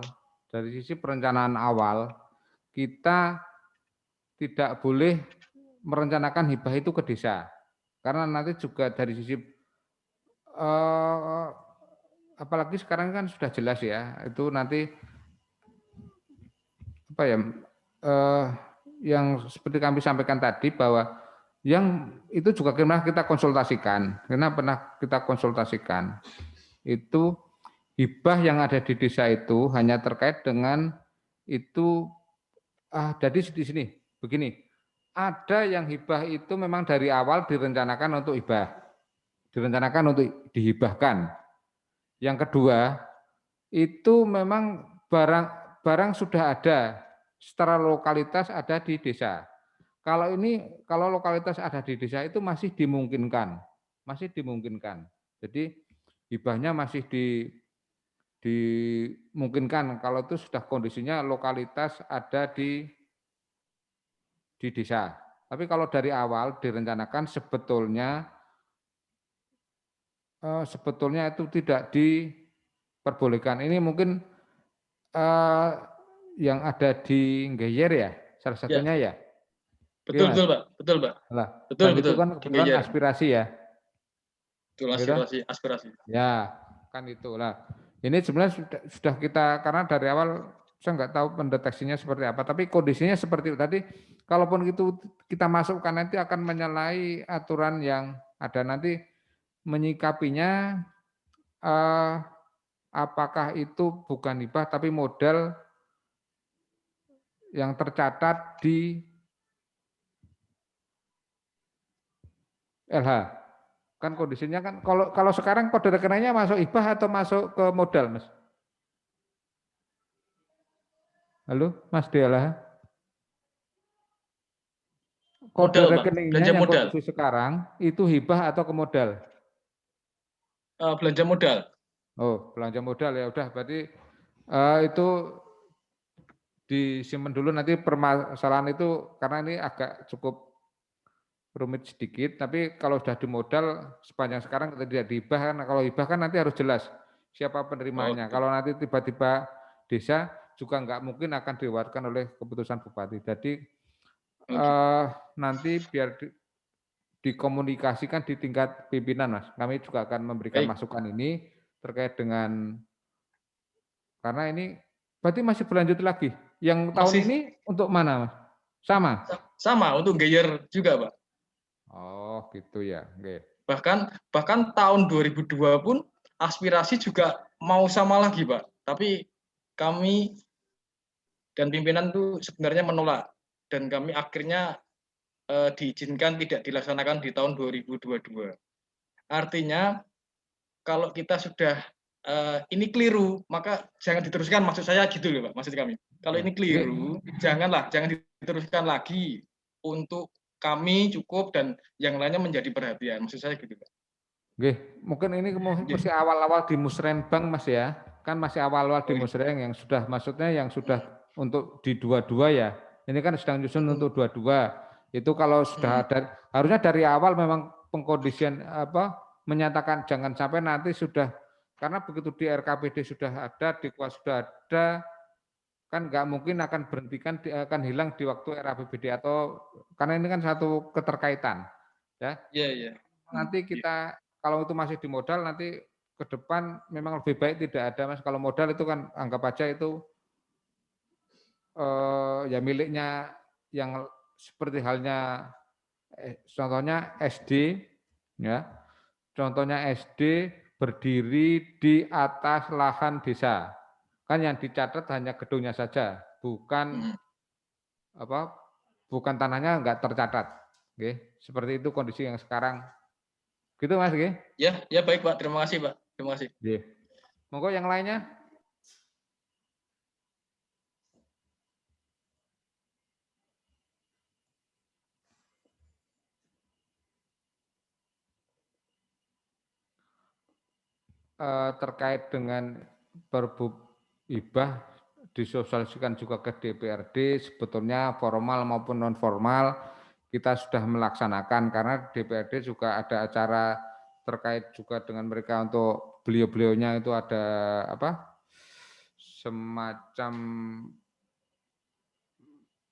kita tidak boleh merencanakan hibah itu ke desa, karena nanti juga dari sisi apalagi sekarang kan sudah jelas ya, itu nanti apa ya, yang seperti kami sampaikan tadi bahwa yang itu juga pernah kita konsultasikan, itu hibah yang ada di desa itu hanya terkait dengan itu. Jadi di sini begini, ada yang hibah itu memang dari awal direncanakan untuk hibah, direncanakan untuk dihibahkan. Yang kedua itu memang barang sudah ada secara lokalitas ada di desa. Kalau lokalitas ada di desa itu masih dimungkinkan. Jadi hibahnya masih dimungkinkan kalau itu sudah kondisinya lokalitas ada di desa. Tapi kalau dari awal direncanakan sebetulnya itu tidak diperbolehkan. Ini mungkin yang ada di Geyer ya, salah satunya ya. Betul Pak. Lah, Betul. itu kan kebetulan aspirasi ya. Betul, aspirasi. Ya, kan itulah. Ini sebenarnya sudah kita, karena dari awal saya nggak tahu pendeteksinya seperti apa, tapi kondisinya seperti itu tadi. Kalaupun itu kita masukkan nanti akan menyalahi aturan yang ada, nanti menyikapinya apakah itu bukan hibah tapi modal yang tercatat di LH. Kan kondisinya kan kalau sekarang kode rekeningnya masuk hibah atau masuk ke modal, Mas? Halo, Mas Diala. Kode rekeningnya yang kondisi sekarang itu hibah atau ke modal? Belanja modal. Oh, belanja modal ya udah, berarti itu disimpan dulu, nanti permasalahan itu karena ini agak cukup rumit sedikit, tapi kalau sudah di modal sepanjang sekarang tidak dihibah kan, kalau hibah kan nanti harus jelas siapa penerimanya. Kalau nanti tiba-tiba desa juga nggak mungkin akan diwariskan oleh keputusan bupati. Jadi nanti biar dikomunikasikan di tingkat pimpinan, Mas. Kami juga akan memberikan masukan ini terkait dengan, karena ini berarti masih berlanjut lagi. Yang tahun ini untuk mana, Mas? Sama untuk Geyer juga, Pak. Oh, gitu ya. Okay. Bahkan tahun 2002 pun aspirasi juga mau sama lagi, Pak. Tapi kami dan pimpinan itu sebenarnya menolak, dan kami akhirnya diizinkan tidak dilaksanakan di tahun 2022. Artinya kalau kita sudah ini keliru, maka jangan diteruskan, maksud saya gitu loh Pak, maksud kami. Kalau ini keliru, jangan diteruskan lagi, untuk kami cukup dan yang lainnya menjadi perhatian, maksud saya gitu Pak. Oke, mungkin ini masih awal-awal di Musrenbang Mas ya, kan masih awal-awal di Musreng yang sudah, maksudnya yang sudah untuk di dua-dua ya, ini kan sedang nyusun untuk dua-dua. Itu kalau sudah ada, harusnya dari awal memang pengkondisian menyatakan jangan sampai nanti sudah, karena begitu di RKPD sudah ada, di KUA sudah ada, kan nggak mungkin akan berhentikan, akan hilang di waktu RAPBD, atau karena ini kan satu keterkaitan, ya. Iya. Nanti kita kalau itu masih di modal, nanti ke depan memang lebih baik tidak ada, Mas. Kalau modal itu kan anggap aja itu ya miliknya yang seperti halnya contohnya SD, ya. Contohnya SD berdiri di atas lahan desa. Kan yang dicatat hanya gedungnya saja, bukan bukan tanahnya, enggak tercatat. Oke, seperti itu kondisi yang sekarang. Gitu Mas, nggih? Ya baik Pak. Terima kasih Pak. Terima kasih. Nggih. Monggo yang lainnya. Terkait dengan Perbup Hibah disosialisasikan juga ke DPRD, sebetulnya formal maupun non formal kita sudah melaksanakan karena DPRD juga ada acara terkait juga dengan mereka untuk beliau-beliaunya itu ada apa semacam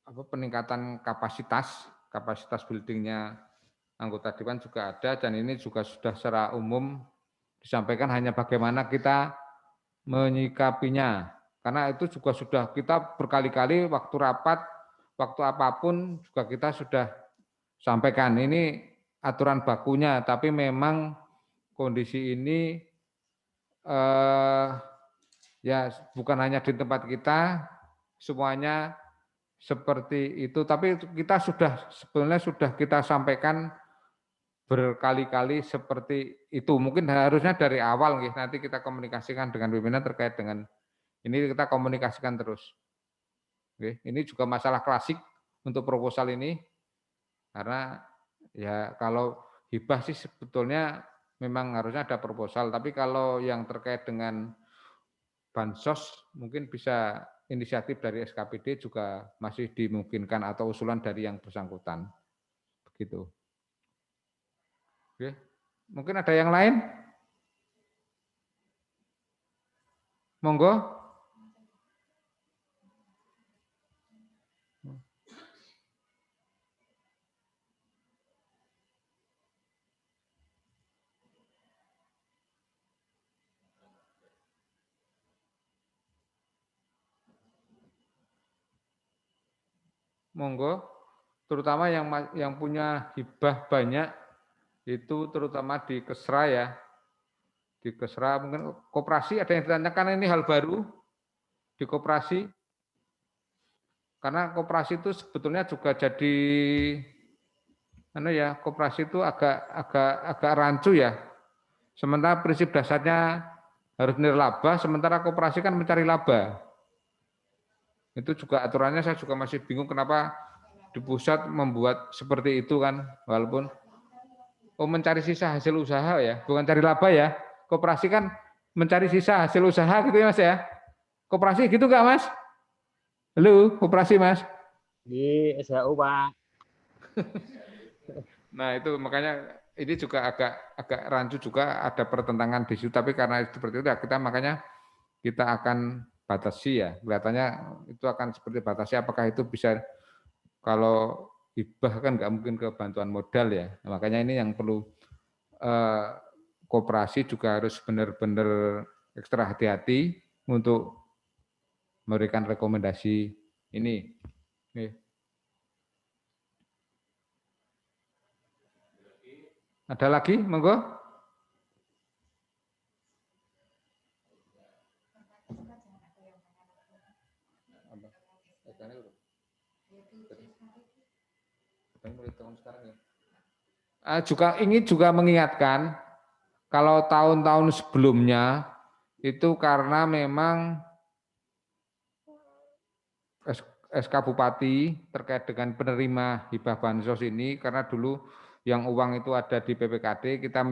apa peningkatan kapasitas buildingnya anggota dewan juga ada dan ini juga sudah secara umum disampaikan hanya bagaimana kita menyikapinya. Karena itu juga sudah kita berkali-kali waktu rapat, waktu apapun juga kita sudah sampaikan. Ini aturan bakunya, tapi memang kondisi ini ya bukan hanya di tempat kita, semuanya seperti itu. Tapi kita sebenarnya sudah kita sampaikan berkali-kali seperti itu. Mungkin harusnya dari awal nanti kita komunikasikan dengan pimpinan terkait dengan ini kita komunikasikan terus. Ini juga masalah klasik untuk proposal ini karena ya kalau hibah sih sebetulnya memang harusnya ada proposal, tapi kalau yang terkait dengan bansos mungkin bisa inisiatif dari SKPD juga masih dimungkinkan atau usulan dari yang bersangkutan. Begitu. Oke. Mungkin ada yang lain? Monggo. Monggo. Terutama yang punya hibah banyak itu terutama di Kesra ya. Di Kesra mungkin koperasi ada yang ditanyakan ini hal baru di koperasi. Karena koperasi itu sebetulnya juga jadi koperasi itu agak rancu ya. Sementara prinsip dasarnya harus nirlaba, sementara koperasi kan mencari laba. Itu juga aturannya saya juga masih bingung kenapa di pusat membuat seperti itu kan, walaupun mencari sisa hasil usaha ya, bukan cari laba ya. Koperasi kan mencari sisa hasil usaha gitu ya Mas ya. Koperasi gitu nggak Mas? Halo, koperasi Mas? Di SHU Pak. Nah itu makanya ini juga agak rancu juga ada pertentangan di situ. Tapi karena seperti itu ya kita makanya kita akan batasi ya. Kelihatannya itu akan seperti batasi. Apakah itu bisa kalau hibah kan nggak mungkin ke bantuan modal ya. Nah, makanya ini yang perlu koperasi juga harus benar-benar ekstra hati-hati untuk memberikan rekomendasi ini. Ada lagi, monggo. Juga ingin juga mengingatkan kalau tahun-tahun sebelumnya itu karena memang SK Bupati terkait dengan penerima hibah bansos ini karena dulu yang uang itu ada di PPKD kita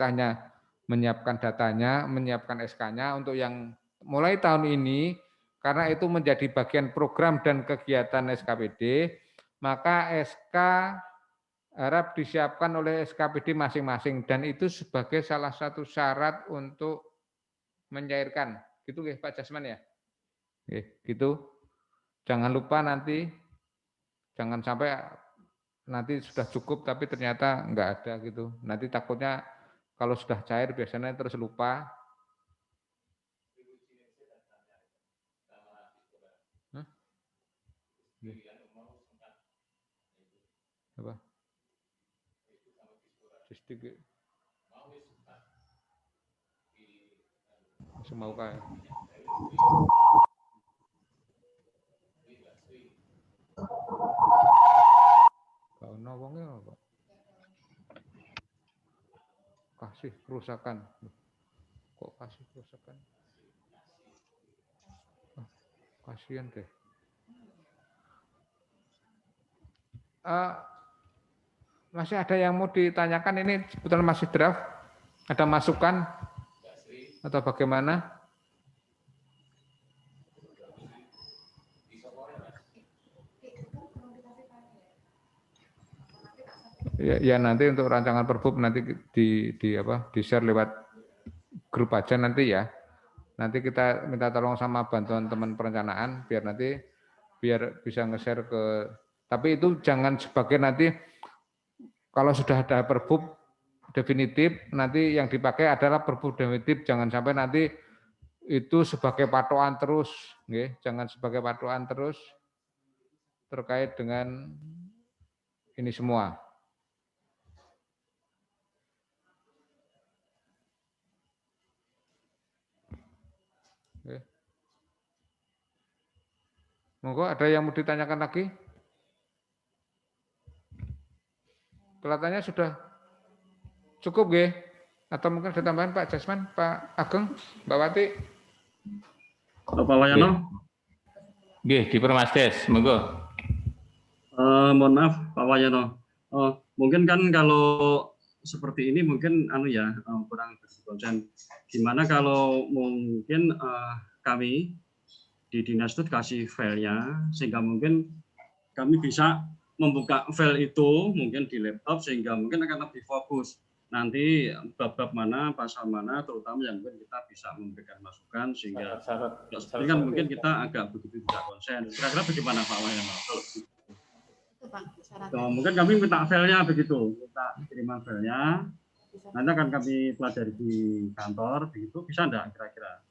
hanya menyiapkan datanya, menyiapkan SK-nya untuk yang mulai tahun ini karena itu menjadi bagian program dan kegiatan SKPD, maka SK harap disiapkan oleh SKPD masing-masing dan itu sebagai salah satu syarat untuk mencairkan. Gitu ya Pak Jasman ya? Gitu. Jangan lupa nanti, jangan sampai nanti sudah cukup tapi ternyata enggak ada gitu. Nanti takutnya kalau sudah cair biasanya terus lupa. Apa? Sedikit. Semau kayak. Kau nawangnya apa? kasih kerusakan. Kok kasih kerusakan? Kasihan deh. Masih ada yang mau ditanyakan, ini sebetulnya masih draft, ada masukan atau bagaimana? Ya nanti untuk rancangan Perbup nanti di share lewat grup aja nanti ya. Nanti kita minta tolong sama bantuan teman perencanaan biar bisa nge-share ke, tapi itu jangan sebagai nanti kalau sudah ada Perbup definitif nanti yang dipakai adalah Perbup definitif, jangan sampai nanti itu sebagai patokan terus, jangan sebagai patokan terus terkait dengan ini semua. Monggo, ada yang mau ditanyakan lagi? Kelihatannya sudah cukup, nggih? Atau mungkin ada tambahan Pak Jasman, Pak Ageng, Mbak Wati? Pak Wayono? Nggih, di Permasdes, monggo. Mohon maaf Pak Wayono. Mungkin kan kalau seperti ini mungkin kurang konsen. Gimana kalau mungkin kami di dinas itu kasih filenya sehingga mungkin kami bisa membuka file itu mungkin di laptop sehingga mungkin akan lebih fokus. Nanti bab-bab mana, pasal mana, terutama yang mungkin kita bisa memberikan masukan sehingga seperti kan mungkin kita agak begitu tidak konsen. Kira-kira bagaimana Pak Wayono? Mungkin kami minta filenya begitu, kita kiriman filenya. Nanti akan kami pelajari di kantor, begitu bisa enggak kira-kira?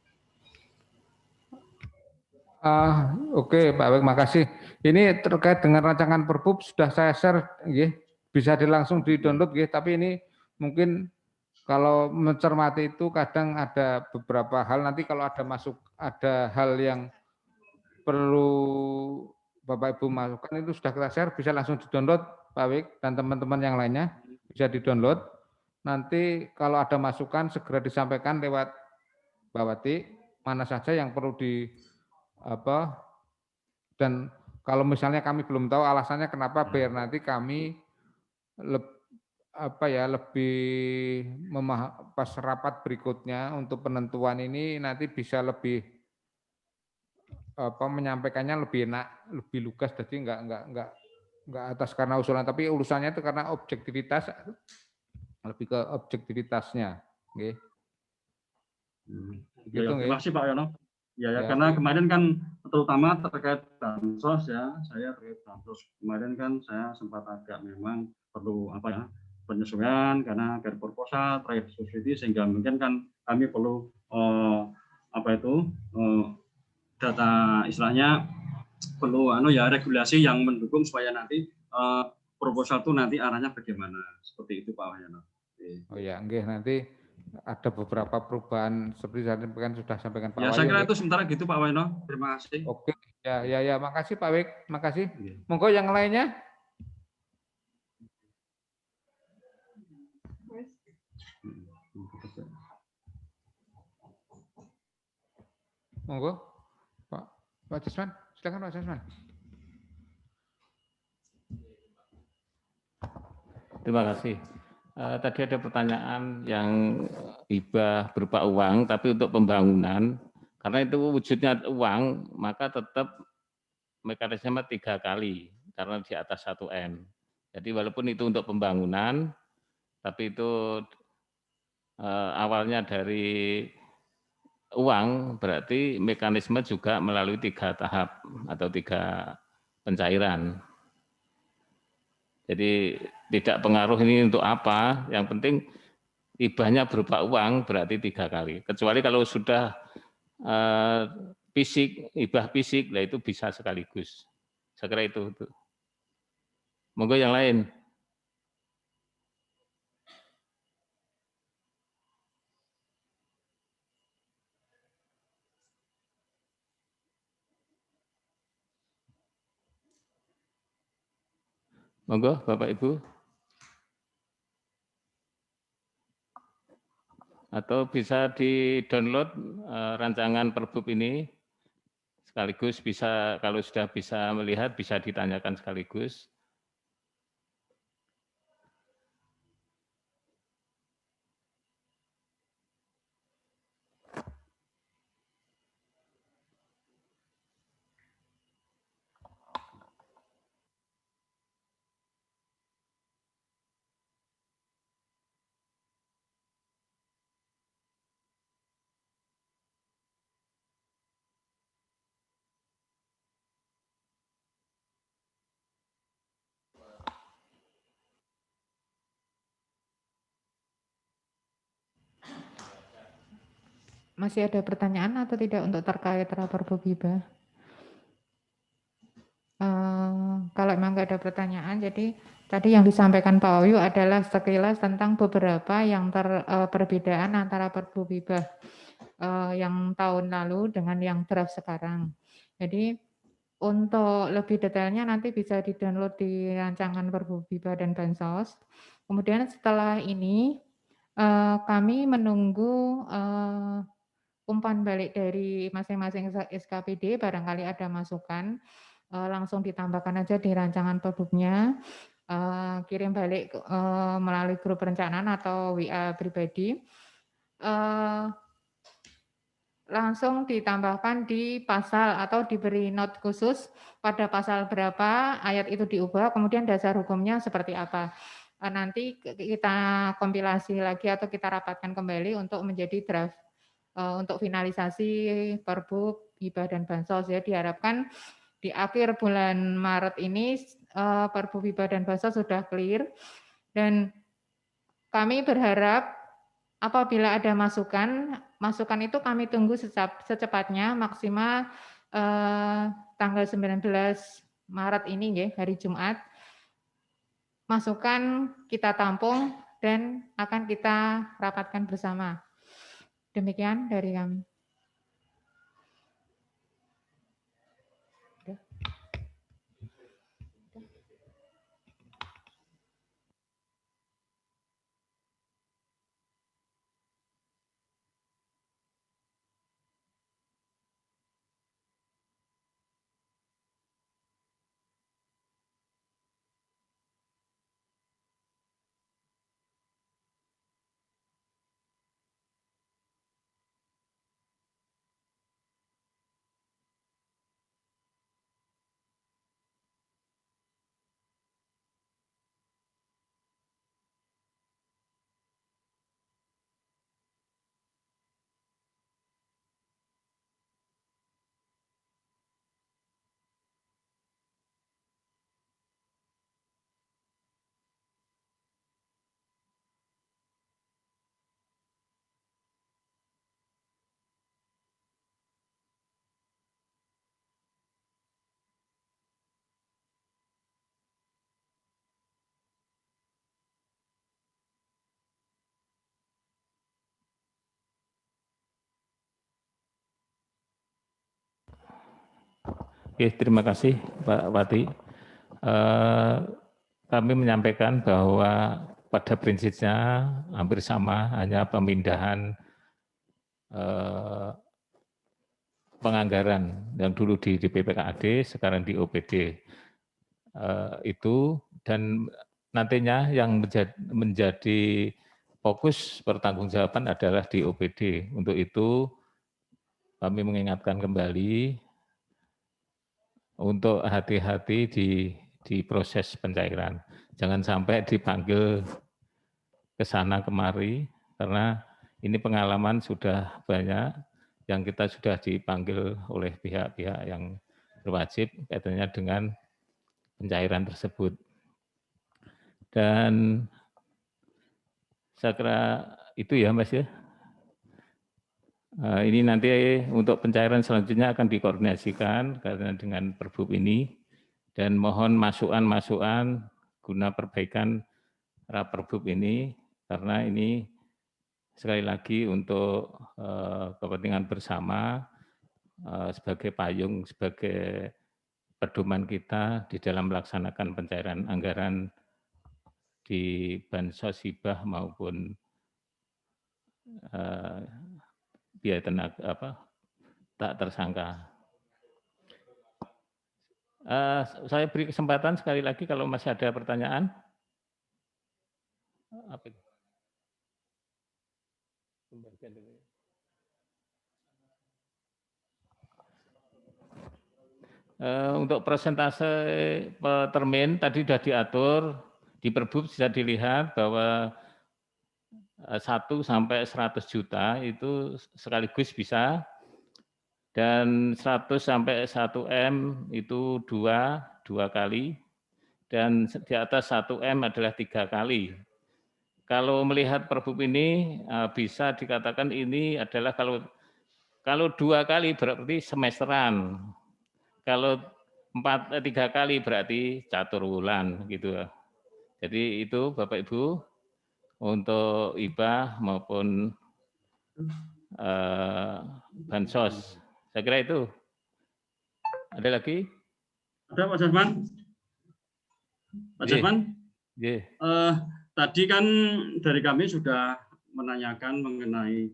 Oke, Pak Wek, makasih. Ini terkait dengan rancangan Perbup sudah saya share, bisa langsung di-download, tapi ini mungkin kalau mencermati itu kadang ada beberapa hal, nanti kalau ada hal yang perlu Bapak Ibu masukkan itu sudah kita share, bisa langsung di-download Pak Wek dan teman-teman yang lainnya bisa di-download. Nanti kalau ada masukan segera disampaikan lewat Mbak Wati, mana saja yang perlu dan kalau misalnya kami belum tahu alasannya kenapa, biar nanti kami lebih pas rapat berikutnya untuk penentuan ini nanti bisa lebih menyampaikannya lebih enak, lebih lugas, jadi enggak atas karena usulan, tapi urusannya itu karena objektivitas, lebih ke objektivitasnya. Gitu, terima kasih Pak Yono. Ya, karena kemarin kan terutama terkait bansos ya, saya terkait bansos kemarin kan saya sempat agak memang perlu penyesuaian karena dari proposal terkait subsidi sehingga mungkin kan kami perlu data istilahnya perlu regulasi yang mendukung supaya nanti proposal itu nanti arahnya bagaimana, seperti itu Pak Wayono. Oh ya, nanti ada beberapa perubahan seperti sudah sampaikan Pak Wayono. Ya, saya kira itu sementara gitu Pak Wayono. Terima kasih. Oke, ya, makasih Pak Wek, makasih. Monggo yang lainnya. Monggo, Pak Jasman, silakan Pak Jasman. Terima kasih. Tadi ada pertanyaan yang hibah berupa uang, tapi untuk pembangunan, karena itu wujudnya uang, maka tetap mekanisme 3 kali, karena di atas 1 M. Jadi walaupun itu untuk pembangunan, tapi itu awalnya dari uang, berarti mekanisme juga melalui 3 tahap atau 3 pencairan. Jadi tidak pengaruh ini untuk apa, yang penting hibahnya berupa uang berarti 3 kali. Kecuali kalau sudah fisik, hibah fisik, nah itu bisa sekaligus. Saya kira itu. Monggo yang lain. Monggo Bapak Ibu. atau bisa di-download rancangan Perbup ini sekaligus bisa, kalau sudah bisa melihat bisa ditanyakan sekaligus. Masih ada pertanyaan atau tidak untuk terkait rapor hibah? Kalau memang nggak ada pertanyaan, jadi tadi yang disampaikan Pak Oyu adalah sekilas tentang beberapa yang perbedaan antara Perbu hibah yang tahun lalu dengan yang draft sekarang. Jadi untuk lebih detailnya nanti bisa di-download di rancangan Perbu hibah dan Bansos. Kemudian setelah ini kami menunggu umpan balik dari masing-masing SKPD, barangkali ada masukan, langsung ditambahkan aja di rancangan Perbubnya, kirim balik melalui grup perencanaan atau WA pribadi, langsung ditambahkan di pasal atau diberi note khusus pada pasal berapa ayat itu diubah, kemudian dasar hukumnya seperti apa. Nanti kita kompilasi lagi atau kita rapatkan kembali untuk menjadi draft untuk finalisasi Perbup hibah dan bansos, ya. Diharapkan di akhir bulan Maret ini Perbup hibah dan bansos sudah clear, dan kami berharap apabila ada masukan itu kami tunggu secepatnya, maksimal tanggal 19 Maret ini, ya, hari Jumat. Masukan kita tampung dan akan kita rapatkan bersama. Demikian dari kami. Oke, terima kasih Pak Wati. Kami menyampaikan bahwa pada prinsipnya hampir sama, hanya pemindahan penganggaran yang dulu di BPKAD, sekarang di OPD itu, dan nantinya yang menjadi fokus pertanggungjawaban adalah di OPD. Untuk itu kami mengingatkan kembali untuk hati-hati di proses pencairan. Jangan sampai dipanggil ke sana kemari, karena ini pengalaman sudah banyak yang kita sudah dipanggil oleh pihak-pihak yang berwajib kaitannya dengan pencairan tersebut. Dan saya kira itu ya Mas ya. Ini nanti untuk pencairan selanjutnya akan dikoordinasikan karena dengan Perbup ini, dan mohon masukan-masukan guna perbaikan Perbup ini, karena ini sekali lagi untuk kepentingan bersama sebagai payung, sebagai pedoman kita di dalam melaksanakan pencairan anggaran di bansos hibah maupun biaya tenaga tak tersangka. Saya beri kesempatan sekali lagi kalau masih ada pertanyaan. Apa itu? Untuk persentase termin tadi sudah diatur, di Perbup bisa dilihat bahwa 1 sampai 100 juta itu sekaligus bisa, dan 100 sampai 1 M itu dua kali, dan di atas 1 M adalah 3 kali. Kalau melihat Perbup ini bisa dikatakan ini adalah kalau 2 kali berarti semesteran. Kalau 3 kali berarti catur wulan gitu. Jadi itu Bapak Ibu untuk hibah maupun bansos. Saya kira itu. Ada lagi? Ada Pak Jasman? Pak Jasman? Tadi kan dari kami sudah menanyakan mengenai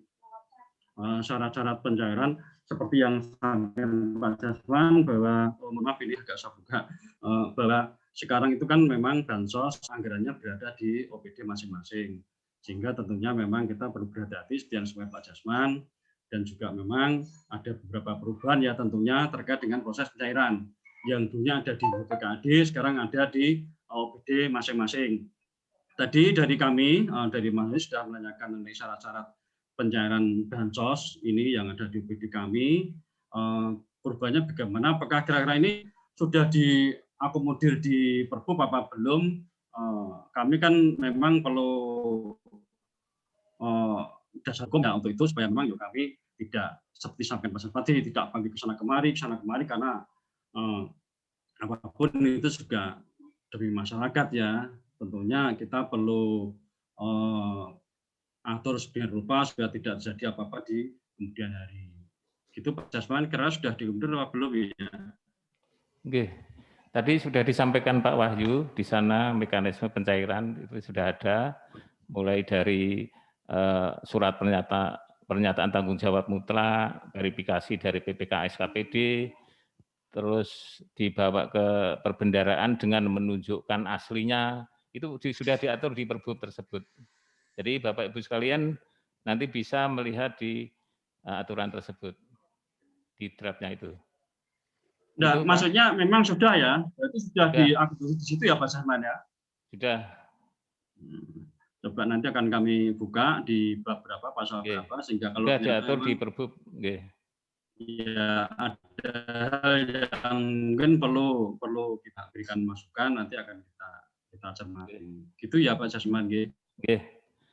syarat-syarat pencairan seperti yang disampaikan Pak Jasman bahwa mohon maaf ini agak saya buka bahwa sekarang itu kan memang bansos anggarannya berada di OPD masing-masing, sehingga tentunya memang kita perlu berhati-hati seperti yang disampaikan Pak Jasman, dan juga memang ada beberapa perubahan ya tentunya terkait dengan proses pencairan yang dulunya ada di BPKAD sekarang ada di OPD masing-masing. Tadi dari kami dari Mahasiswa sudah menanyakan mengenai syarat-syarat pencairan bansos ini yang ada di OPD kami, perubahannya bagaimana? Apakah kira-kira ini sudah diakomodir di Perbup apa belum? Kami kan memang perlu dasar hukum ya untuk itu supaya memang ya kami tidak seperti sampaikan Pak Sepati tidak panggil ke sana kemari karena apapun itu juga demi masyarakat ya. Tentunya kita perlu atur sedemikian rupa supaya tidak terjadi apa-apa di kemudian hari. Gitu Pak Jasman, kira sudah diundur apa belum ya? Oke. Tadi sudah disampaikan Pak Wahyu, di sana mekanisme pencairan itu sudah ada, mulai dari surat pernyataan tanggung jawab mutlak, verifikasi dari PPK SKPD, terus dibawa ke perbendaraan dengan menunjukkan aslinya, itu sudah diatur di Perbup tersebut. Jadi Bapak Ibu sekalian nanti bisa melihat di aturan tersebut, di draftnya itu. Nah, itu, maksudnya Pak, memang sudah ya, berarti sudah diatur di situ ya Pak Jasman ya? Sudah. Coba nanti akan kami buka di bab berapa, pasal berapa, sehingga kalau sudah diatur di Perbup. Ya, ada hal yang mungkin perlu kita berikan masukan, nanti akan kita cermati. Gitu ya Pak Jasman.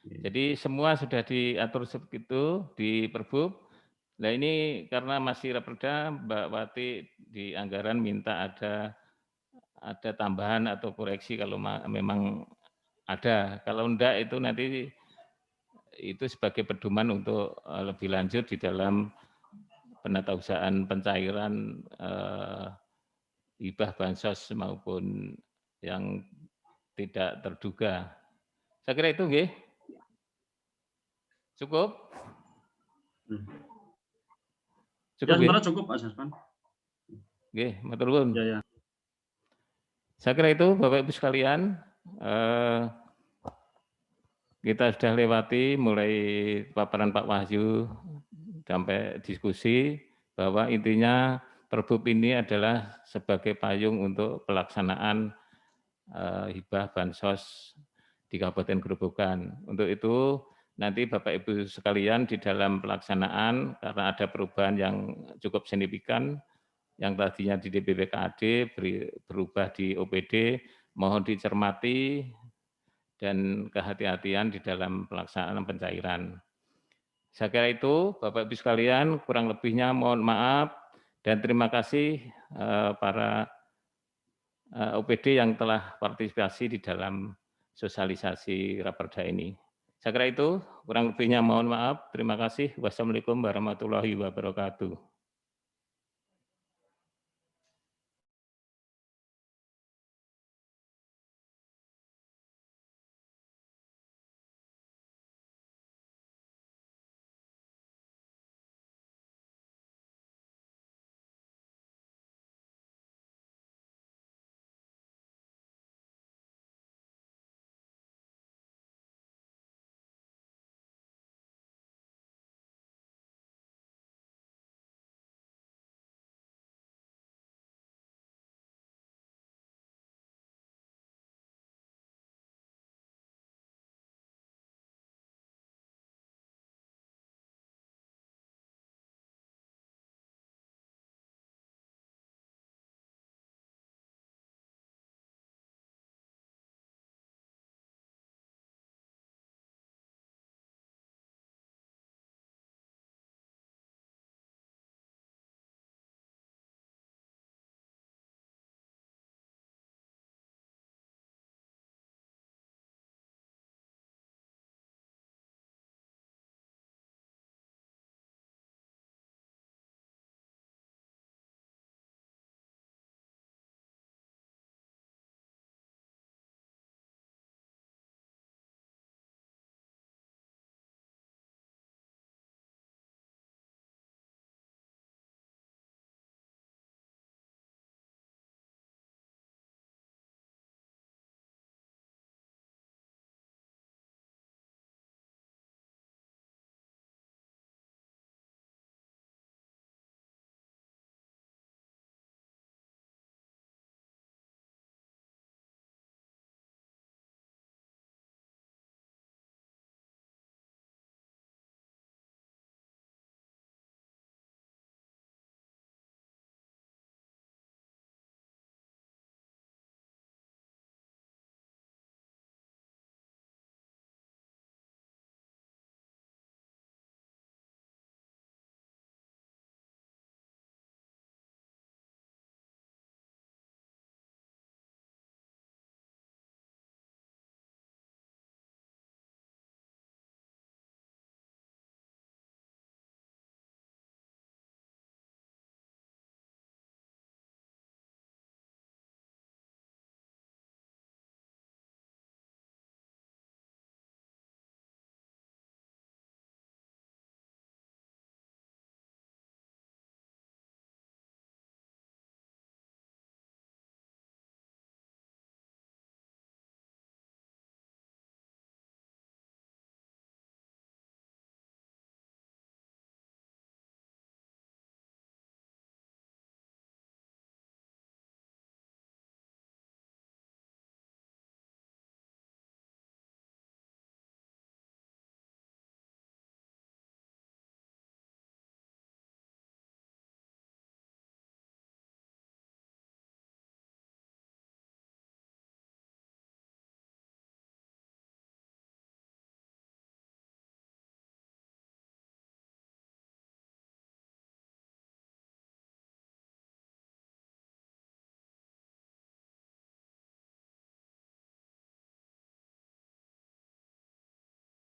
Jadi semua sudah diatur seperti itu di Perbup. Nah ini karena masih raperda, Mbak Wati di anggaran minta ada tambahan atau koreksi kalau memang ada. Kalau enggak itu nanti itu sebagai pedoman untuk lebih lanjut di dalam penatausahaan pencairan hibah bansos maupun yang tidak terduga. Saya kira itu nggih. Cukup? Cukup ya, cukup Pak Jasman. Nggih, matur nuwun. Ya. Saya kira itu Bapak Ibu sekalian, kita sudah lewati mulai paparan Pak Wahyu sampai diskusi bahwa intinya Perbup ini adalah sebagai payung untuk pelaksanaan hibah bansos di Kabupaten Grobogan. Untuk itu nanti Bapak Ibu sekalian di dalam pelaksanaan karena ada perubahan yang cukup signifikan yang tadinya di BPKAD berubah di OPD, mohon dicermati dan kehati-hatian di dalam pelaksanaan pencairan. Saya kira itu Bapak Ibu sekalian, kurang lebihnya mohon maaf dan terima kasih para OPD yang telah partisipasi di dalam sosialisasi raperda ini. Saya kira itu, kurang lebihnya mohon maaf. Terima kasih. Wassalamualaikum warahmatullahi wabarakatuh.